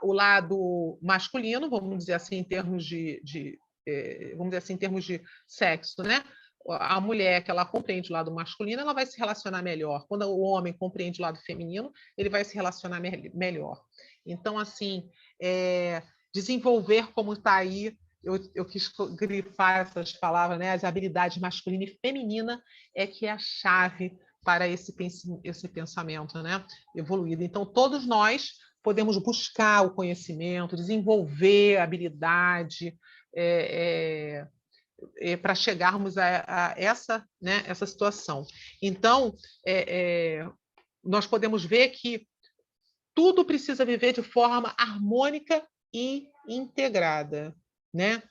o lado masculino, vamos dizer assim, em termos vamos dizer assim, em termos de sexo, né? A mulher que ela compreende o lado masculino, ela vai se relacionar melhor. Quando o homem compreende o lado feminino, ele vai se relacionar melhor. Então, assim, desenvolver como está aí, eu quis grifar essas palavras, né? As habilidades masculina e feminina que é a chave para esse pensamento, né? Evoluído. Então, todos nós podemos buscar o conhecimento, desenvolver a habilidade, para chegarmos a essa situação. Então, nós podemos ver que tudo precisa viver de forma harmônica e integrada, né?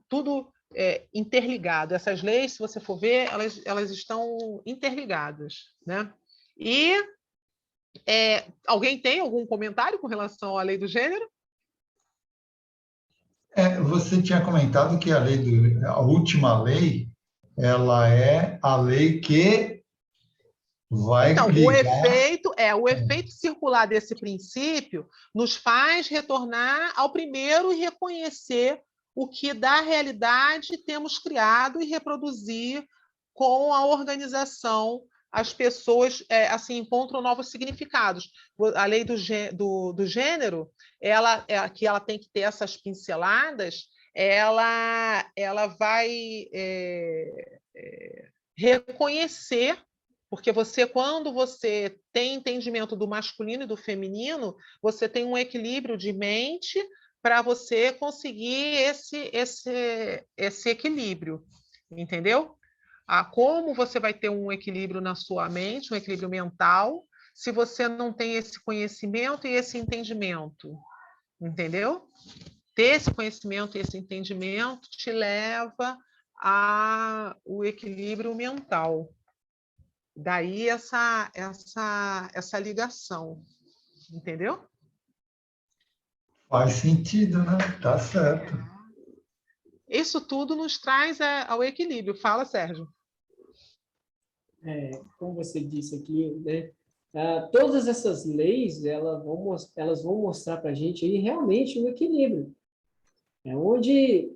Tudo interligado. Essas leis, se você for ver, elas estão interligadas, né? E alguém tem algum comentário com relação à lei do gênero? Você tinha comentado que a última lei, ela é a lei que vai então, ligar... o efeito circular desse princípio nos faz retornar ao primeiro e reconhecer o que da realidade temos criado e reproduzir com a organização. As pessoas assim encontram novos significados. A lei do gênero, que ela tem que ter essas pinceladas, ela vai reconhecer, porque quando você tem entendimento do masculino e do feminino, você tem um equilíbrio de mente para você conseguir esse equilíbrio, entendeu? Como você vai ter um equilíbrio na sua mente, um equilíbrio mental, se você não tem esse conhecimento e esse entendimento, entendeu? Ter esse conhecimento e esse entendimento te leva ao equilíbrio mental. Daí essa ligação, entendeu? Faz sentido, né? Tá certo. Isso tudo nos traz ao equilíbrio. Fala, Sérgio. Como você disse aqui, né? Todas essas leis, elas vão mostrar para a gente aí realmente um equilíbrio. Onde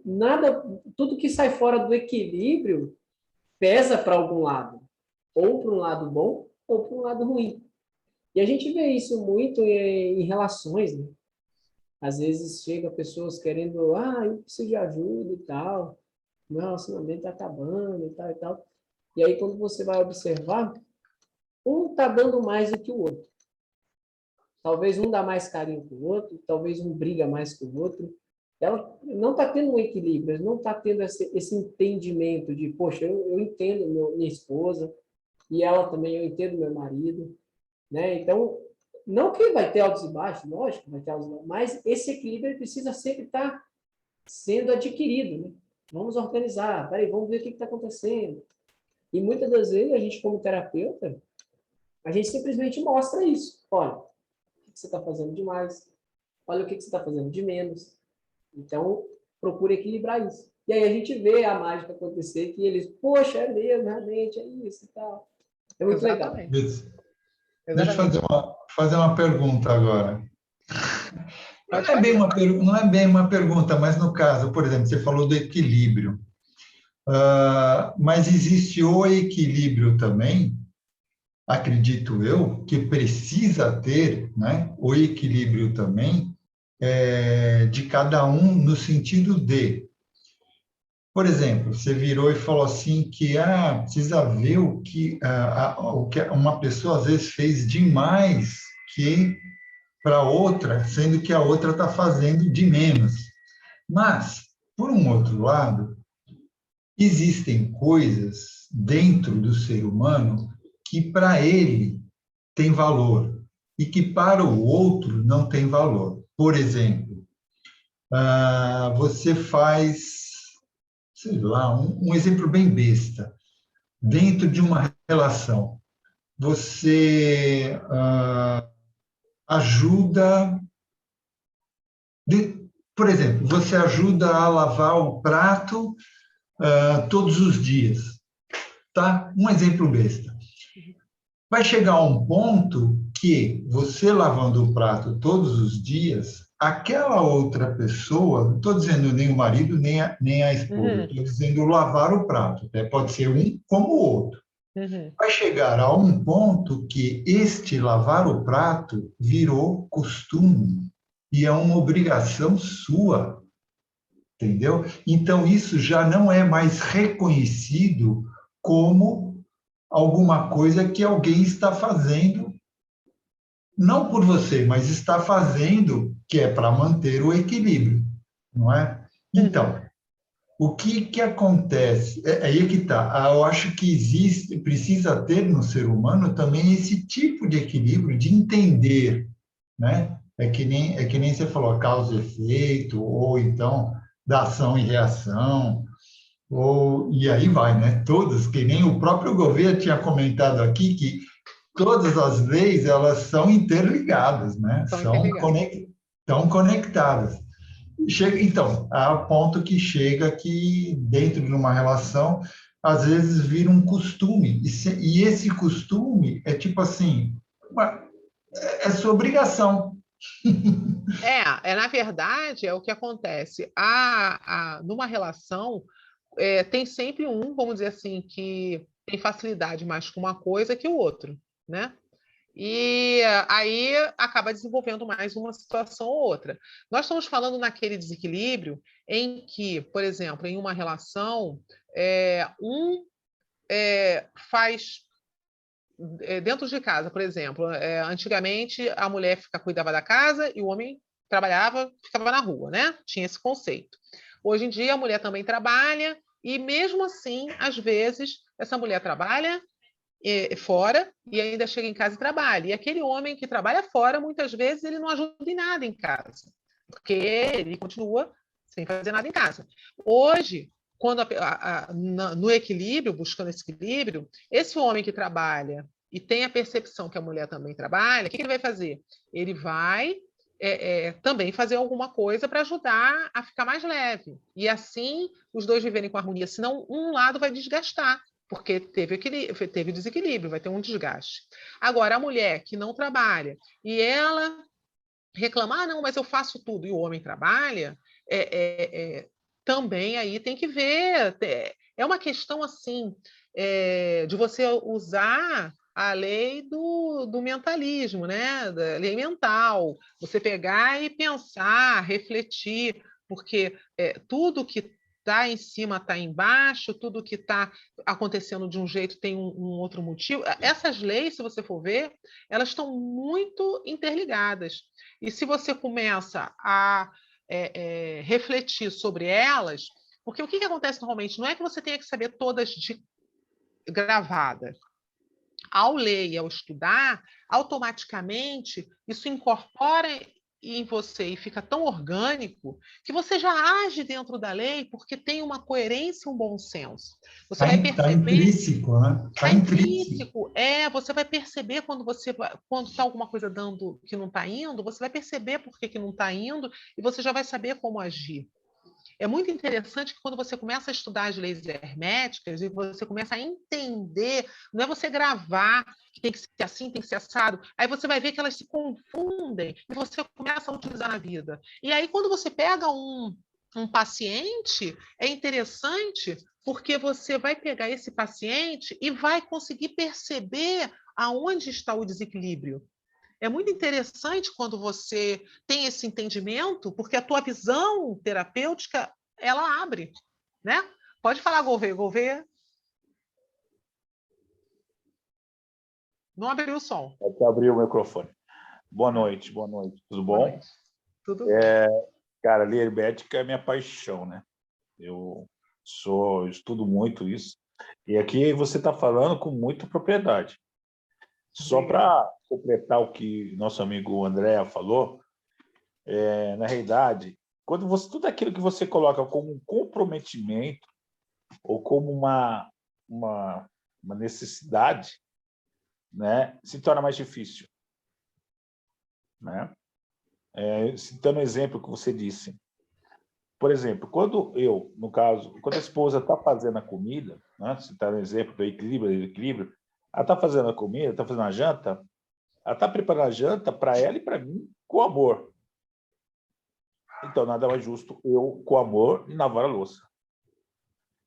tudo que sai fora do equilíbrio pesa para algum lado, ou para um lado bom, ou para um lado ruim. E a gente vê isso muito em relações, né? Às vezes chega pessoas querendo, eu preciso de ajuda e tal, meu relacionamento está acabando e tal e tal. E aí, quando você vai observar, um está dando mais do que o outro. Talvez um dá mais carinho que o outro, talvez um briga mais que o outro. Ela não está tendo um equilíbrio, não está tendo esse entendimento de, poxa, eu entendo minha esposa, e ela também, eu entendo meu marido, né? Então, não que vai ter altos e baixos, lógico, vai ter altos e baixos, mas esse equilíbrio precisa sempre estar sendo adquirido, né? Vamos organizar, peraí, vamos ver o que está acontecendo. E muitas das vezes, a gente como terapeuta, a gente simplesmente mostra isso. Olha, o que você está fazendo demais? Olha o que você está fazendo de menos. Então, procura equilibrar isso. E aí a gente vê a mágica acontecer, que eles, poxa, é mesmo, realmente, é isso e tal. É muito Exatamente. legal. Deixa eu fazer uma pergunta agora. Pode Não é bem fazer. não é bem uma pergunta, mas no caso, por exemplo, você falou do equilíbrio. Mas existe o equilíbrio também, acredito eu, que precisa ter, né, o equilíbrio também de cada um no sentido de, por exemplo, você virou e falou assim que precisa ver o que uma pessoa às vezes fez demais que para outra, sendo que a outra está fazendo de menos. Mas, por um outro lado, existem coisas dentro do ser humano que para ele tem valor e que para o outro não tem valor. Por exemplo, você faz, sei lá, um exemplo bem besta, dentro de uma relação, você ajuda, por exemplo, você ajuda a lavar o prato todos os dias, tá? Um exemplo besta. Vai chegar um ponto que você lavando o prato todos os dias, aquela outra pessoa, não estou dizendo nem o marido nem a esposa, estou dizendo lavar o prato, né? Pode ser um como o outro. Vai chegar a um ponto que este lavar o prato virou costume e é uma obrigação sua, entendeu? Então, isso já não é mais reconhecido como alguma coisa que alguém está fazendo, não por você, mas está fazendo que é para manter o equilíbrio, não é? Então, o que acontece? É aí que está. Eu acho que precisa ter no ser humano também esse tipo de equilíbrio, de entender, né? É que nem você falou, causa e efeito, ou então da ação e reação, e aí vai, né? Todos, que nem o próprio governo tinha comentado aqui, que todas as leis, elas são interligadas, né? São São interligados. estão conectadas. Então, há ponto que chega que, dentro de uma relação, às vezes vira um costume. E esse costume é tipo assim, é sua obrigação. Na verdade, é o que acontece. Numa relação, tem sempre um, vamos dizer assim, que tem facilidade mais com uma coisa que o outro, né? E aí acaba desenvolvendo mais uma situação ou outra. Nós estamos falando naquele desequilíbrio em que, por exemplo, em uma relação, faz dentro de casa, por exemplo, antigamente a mulher cuidava da casa e o homem trabalhava, ficava na rua, né? Tinha esse conceito. Hoje em dia a mulher também trabalha e mesmo assim, às vezes, essa mulher trabalha fora e ainda chega em casa e trabalha. E aquele homem que trabalha fora, muitas vezes, ele não ajuda em nada em casa, porque ele continua sem fazer nada em casa. Hoje, quando no equilíbrio, buscando esse equilíbrio, esse homem que trabalha e tem a percepção que a mulher também trabalha, o que ele vai fazer? Ele vai também fazer alguma coisa para ajudar a ficar mais leve. E assim os dois viverem com harmonia, senão um lado vai desgastar, porque teve desequilíbrio, vai ter um desgaste. Agora, a mulher que não trabalha e ela reclama, não, mas eu faço tudo, e o homem trabalha, também aí tem que ver. É uma questão assim de você usar a lei do mentalismo, né? Da lei mental. Você pegar e pensar, refletir, porque tudo que está em cima está embaixo, tudo que está acontecendo de um jeito tem um outro motivo. Essas leis, se você for ver, elas estão muito interligadas. E se você começa a refletir sobre elas, porque o que acontece normalmente não é que você tenha que saber todas de gravada. Ao ler e ao estudar, automaticamente isso incorpora em você e fica tão orgânico que você já age dentro da lei porque tem uma coerência e um bom senso. Você vai Está perceber. intrínseco, né? Está Está intrínseco. intrínseco. Você vai perceber quando está alguma coisa dando que não está indo, você vai perceber por que não está indo e você já vai saber como agir. É muito interessante que quando você começa a estudar as leis herméticas e você começa a entender, não é você gravar que tem que ser assim, tem que ser assado, aí você vai ver que elas se confundem e você começa a utilizar na vida. E aí, quando você pega um paciente, é interessante porque você vai pegar esse paciente e vai conseguir perceber aonde está o desequilíbrio. É muito interessante quando você tem esse entendimento, porque a tua visão terapêutica, ela abre, né? Pode falar, Gouveia. Gouveia, não abriu o som. Até abrir o microfone. Boa noite, tudo Boa bom? noite. Tudo bom. Cara, ler hermética é minha paixão, né? Eu estudo muito isso. E aqui você está falando com muita propriedade. Só para completar o que nosso amigo André falou, na realidade, quando tudo aquilo que você coloca como um comprometimento ou como uma necessidade, né, se torna mais difícil, né? Citando o exemplo que você disse, por exemplo, no caso, quando a esposa está fazendo a comida, né, citando o exemplo do equilíbrio, ela está fazendo a comida, está fazendo a janta, ela está preparando a janta para ela e para mim com amor. Então, nada mais justo eu, com amor, lavar a louça.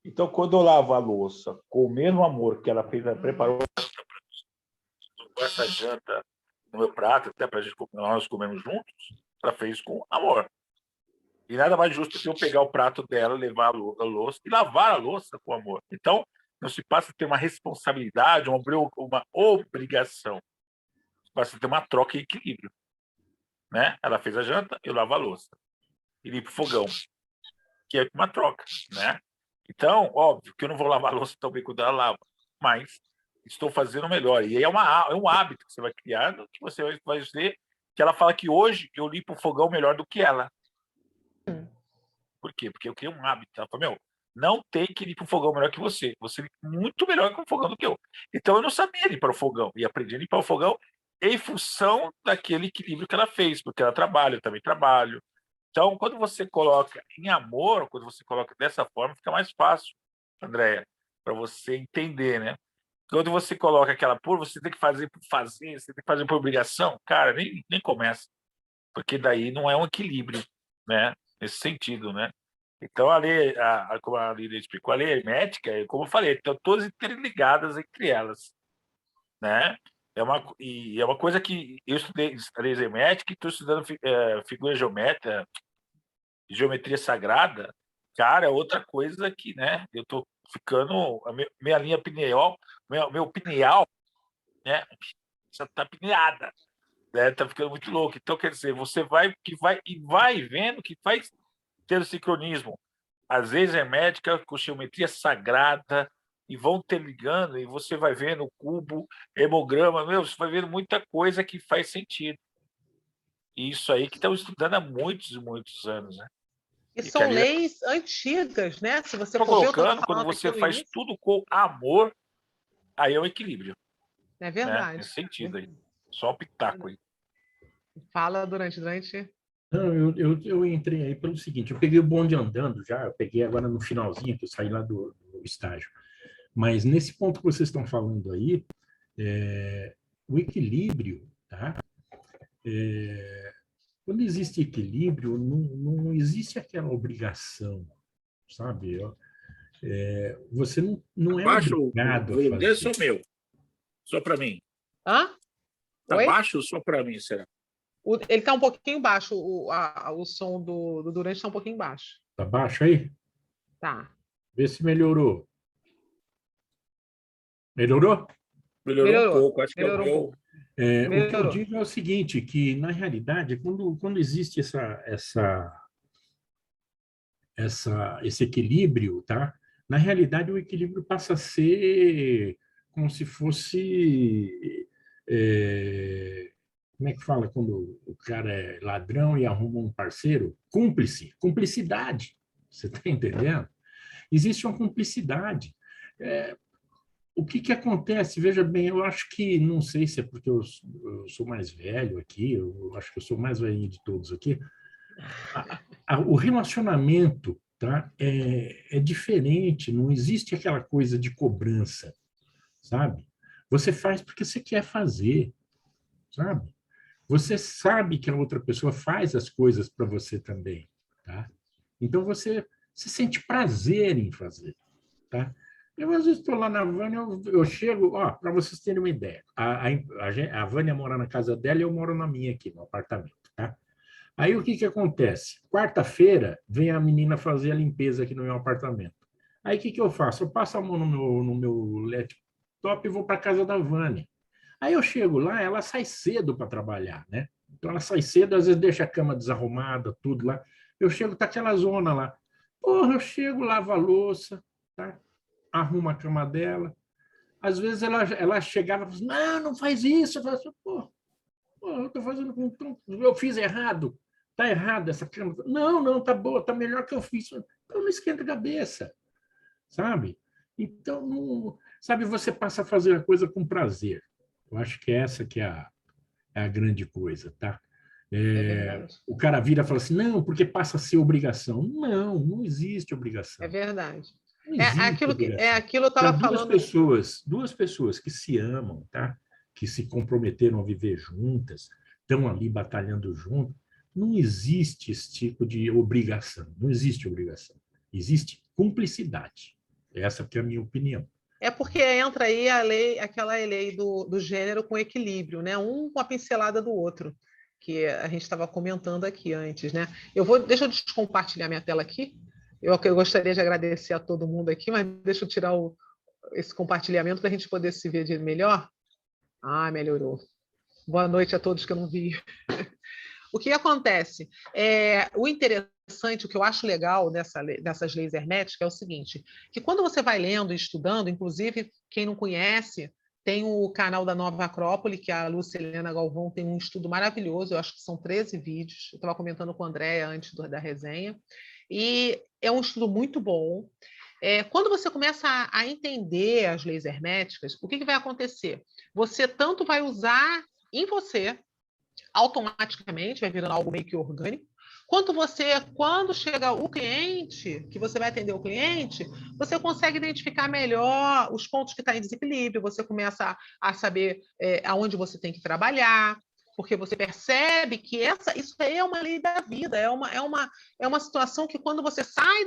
Então, quando eu lavo a louça com o mesmo amor que ela fez, ela preparou essa janta no meu prato, até para nós comermos juntos, ela fez com amor. E nada mais justo que eu pegar o prato dela, levar a louça e lavar a louça com amor. Então, não se passa a ter uma responsabilidade, uma obrigação. Se passa a ter uma troca e equilíbrio. Né? Ela fez a janta, eu lavo a louça. E limpo o fogão, que é uma troca. Né? Então, óbvio que eu não vou lavar a louça tão bem quando ela lava, mas estou fazendo o melhor. E é um hábito que você vai criar, que você vai dizer que ela fala que hoje eu limpo o fogão melhor do que ela. Por quê? Porque eu criei um hábito. Ela falou, não tem que limpar o fogão melhor que você. Você limpa muito melhor com o fogão do que eu. Então, eu não sabia limpar o fogão. E aprendi a limpar o fogão em função daquele equilíbrio que ela fez, porque ela trabalha, eu também trabalho. Então, quando você coloca em amor, quando você coloca dessa forma, fica mais fácil, Andréia, para você entender, né? Quando você coloca você tem que fazer por fazer, você tem que fazer por obrigação, cara, nem começa. Porque daí não é um equilíbrio, né? Nesse sentido, né? Então, como a Lídia explicou, a lei hermética, como eu falei, estão todas interligadas entre elas, né? É uma coisa que eu estudei lei hermética e estou estudando figura geometria sagrada, cara, é outra coisa que, né? Eu estou ficando, minha linha pineal, meu pineal, né? Já está pineada, né? Tá ficando muito louco. Então, quer dizer, você vai vendo que vai ter o sincronismo. Às vezes é médica com geometria sagrada e vão ter ligando e você vai vendo o cubo, hemograma, você vai vendo muita coisa que faz sentido. E isso aí que estamos estudando há muitos e muitos anos, né? E são leis antigas, né? Se você for colocando, quando você faz tudo com amor, aí é o equilíbrio. É verdade. Né? Nesse sentido aí. Só um pitaco aí. Fala durante. Não, eu entrei aí pelo seguinte, eu peguei o bonde andando já, eu peguei agora no finalzinho, que eu saí lá do estágio. Mas nesse ponto que vocês estão falando aí, o equilíbrio, tá? Quando existe equilíbrio, não existe aquela obrigação, sabe? Você não é obrigado a fazer. O desse é o meu. Só para mim. Hã? Tá baixo ou só para mim, será? Ele está um pouquinho baixo, o som do Durante está um pouquinho baixo. Tá baixo aí? Tá. Vê se melhorou. Melhorou? Melhorou um pouco, acho que é o meu. O que eu digo é o seguinte, que, na realidade, quando existe esse equilíbrio, tá? Na realidade, o equilíbrio passa a ser como se fosse... como é que fala quando o cara é ladrão e arruma um parceiro? Cumplicidade. Você está entendendo? Existe uma cumplicidade. O que acontece? Veja bem, eu acho que, não sei se é porque eu sou mais velho aqui, eu acho que eu sou mais velhinho de todos aqui, o relacionamento tá? É diferente, não existe aquela coisa de cobrança, sabe? Você faz porque você quer fazer, sabe? Você sabe que a outra pessoa faz as coisas para você também, tá? Então você sente prazer em fazer, tá? Eu às vezes estou lá na Vânia, eu chego, ó, para vocês terem uma ideia, a Vânia mora na casa dela e eu moro na minha aqui, no apartamento, tá? Aí o que que acontece? Quarta-feira vem a menina fazer a limpeza aqui no meu apartamento. Aí o que que eu faço? Eu passo a mão no meu laptop e vou para casa da Vânia. Aí eu chego lá, ela sai cedo para trabalhar, né? Então ela sai cedo, às vezes deixa a cama desarrumada, tudo lá. Eu chego, tá aquela zona lá. Porra, eu chego, lavo a louça, tá? Arrumo a cama dela. Às vezes ela chegava e falava assim, não, não faz isso. Eu falava assim, pô, eu tô fazendo eu fiz errado. Tá errado essa cama. Não, não, tá boa, tá melhor que eu fiz. Então não esquenta a cabeça, sabe? Então, sabe, você passa a fazer a coisa com prazer. Eu acho que essa que é a grande coisa, tá? O cara vira e fala assim, não, porque passa a ser obrigação. Não, não existe obrigação. É verdade. Não existe obrigação. É aquilo eu estava falando. Duas pessoas que se amam, tá? Que se comprometeram a viver juntas, estão ali batalhando junto. Não existe esse tipo de obrigação. Não existe obrigação. Existe cumplicidade. Essa que é a minha opinião. É porque entra aí aquela lei do gênero com equilíbrio, né? Um com a pincelada do outro, que a gente estava comentando aqui antes, né? Deixa eu descompartilhar minha tela aqui. Eu gostaria de agradecer a todo mundo aqui, mas deixa eu tirar esse compartilhamento para a gente poder se ver melhor. Ah, melhorou. Boa noite a todos que eu não vi. O que acontece? O interessante, o que eu acho legal dessas leis herméticas é o seguinte, que quando você vai lendo e estudando, inclusive, quem não conhece, tem o canal da Nova Acrópole, que a Lúcia Helena Galvão tem um estudo maravilhoso, eu acho que são 13 vídeos, eu estava comentando com a Andréa antes da resenha, e é um estudo muito bom. Quando você começa a entender as leis herméticas, o que vai acontecer? Você tanto vai usar em você, automaticamente, vai virando algo meio que orgânico, quanto quando chega o cliente, que você vai atender o cliente, você consegue identificar melhor os pontos que estão em desequilíbrio, você começa a saber aonde você tem que trabalhar, porque você percebe que isso aí é uma lei da vida, é uma situação que quando você sai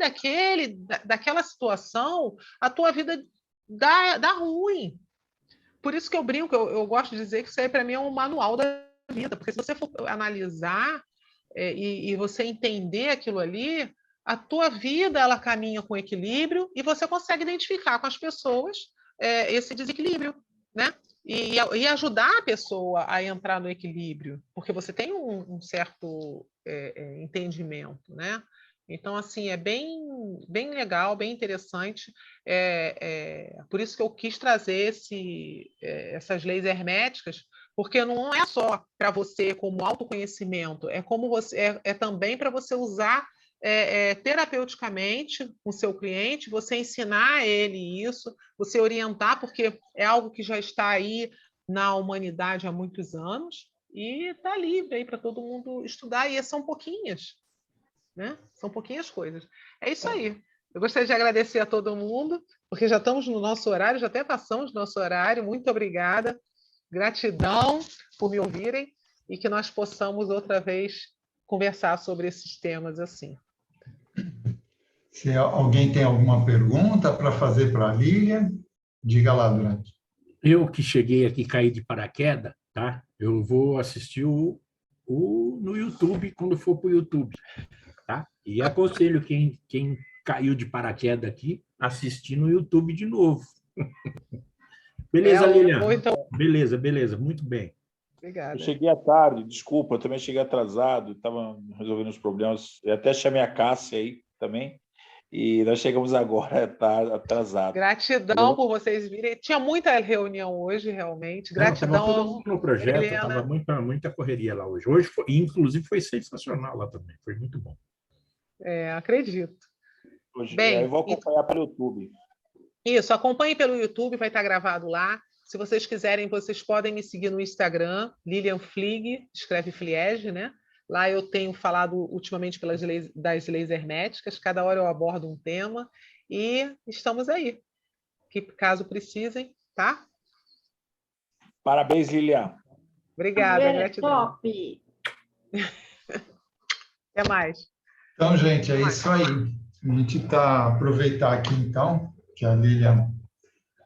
daquela situação, a tua vida dá ruim. Por isso que eu brinco, eu gosto de dizer que isso aí para mim é um manual da vida, porque se você for analisar e você entender aquilo ali, a tua vida ela caminha com equilíbrio e você consegue identificar com as pessoas esse desequilíbrio, né? E ajudar a pessoa a entrar no equilíbrio, porque você tem um certo entendimento, né? Então, assim, é bem legal, bem interessante. Por isso que eu quis trazer essas leis herméticas, porque não é só para você como autoconhecimento, é também para você usar terapeuticamente com o seu cliente, você ensinar a ele isso, você orientar, porque é algo que já está aí na humanidade há muitos anos e está livre aí para todo mundo estudar, e são pouquinhas, né? São pouquinhas coisas. É isso aí. Eu gostaria de agradecer a todo mundo, porque já estamos no nosso horário, já até passamos do nosso horário. Muito obrigada. Gratidão por me ouvirem e que nós possamos outra vez conversar sobre esses temas assim. Se alguém tem alguma pergunta para fazer para a Lilian, diga lá, Durante. Eu que cheguei aqui, caí de paraquedas, tá? Eu vou assistir no YouTube, quando for para o YouTube, tá? E aconselho quem caiu de paraquedas aqui, assistir no YouTube de novo. Beleza, Lilian? Então... Beleza, muito bem. Obrigada. Eu cheguei à tarde, desculpa, eu também cheguei atrasado, estava resolvendo os problemas. Eu até chamei a Cássia aí também, e nós chegamos agora, tá atrasado. Gratidão por vocês virem. Tinha muita reunião hoje, realmente. Gratidão. Estava todo mundo no projeto, estava muita correria lá hoje. Hoje, inclusive, foi sensacional lá também, foi muito bom. Acredito. Hoje, bem, eu vou acompanhar pelo YouTube. Isso, acompanhe pelo YouTube, vai estar gravado lá. Se vocês quiserem, vocês podem me seguir no Instagram, Lilian Flieg, escreve Fliege, né? Lá eu tenho falado ultimamente das leis herméticas, cada hora eu abordo um tema e estamos aí, que caso precisem, tá? Parabéns, Lilian. Obrigada, É gratidão. top! Até mais. Então, gente, é isso aí. A gente está aproveitar aqui, então, que a Lilian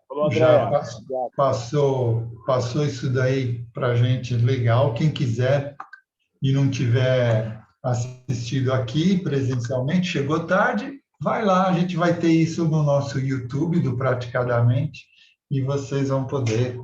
Falou, já Andréa. passou isso daí para a gente legal. Quem quiser e não tiver assistido aqui presencialmente, chegou tarde, vai lá, a gente vai ter isso no nosso YouTube do Praticadamente e vocês vão poder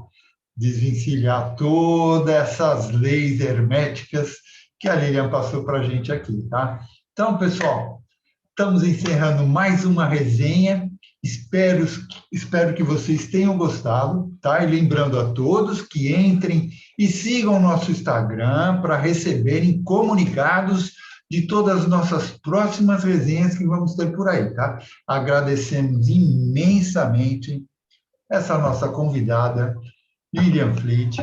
desvencilhar todas essas leis herméticas que a Lilian passou para a gente aqui, tá? Então, pessoal, estamos encerrando mais uma resenha. Espero que vocês tenham gostado, tá? E lembrando a todos que entrem e sigam o nosso Instagram para receberem comunicados de todas as nossas próximas resenhas que vamos ter por aí, tá? Agradecemos imensamente essa nossa convidada, Lilian Flitt,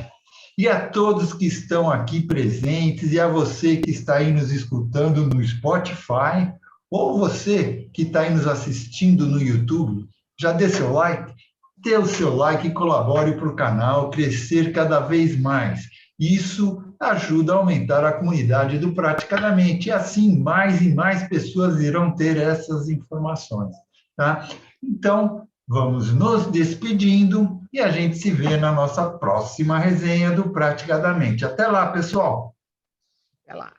e a todos que estão aqui presentes, e a você que está aí nos escutando no Spotify, ou você que está aí nos assistindo no YouTube, já dê seu like? Dê o seu like e colabore para o canal crescer cada vez mais. Isso ajuda a aumentar a comunidade do Praticadamente, e assim mais e mais pessoas irão ter essas informações, tá? então, vamos nos despedindo e a gente se vê na nossa próxima resenha do Praticadamente. Até lá, pessoal! Até lá.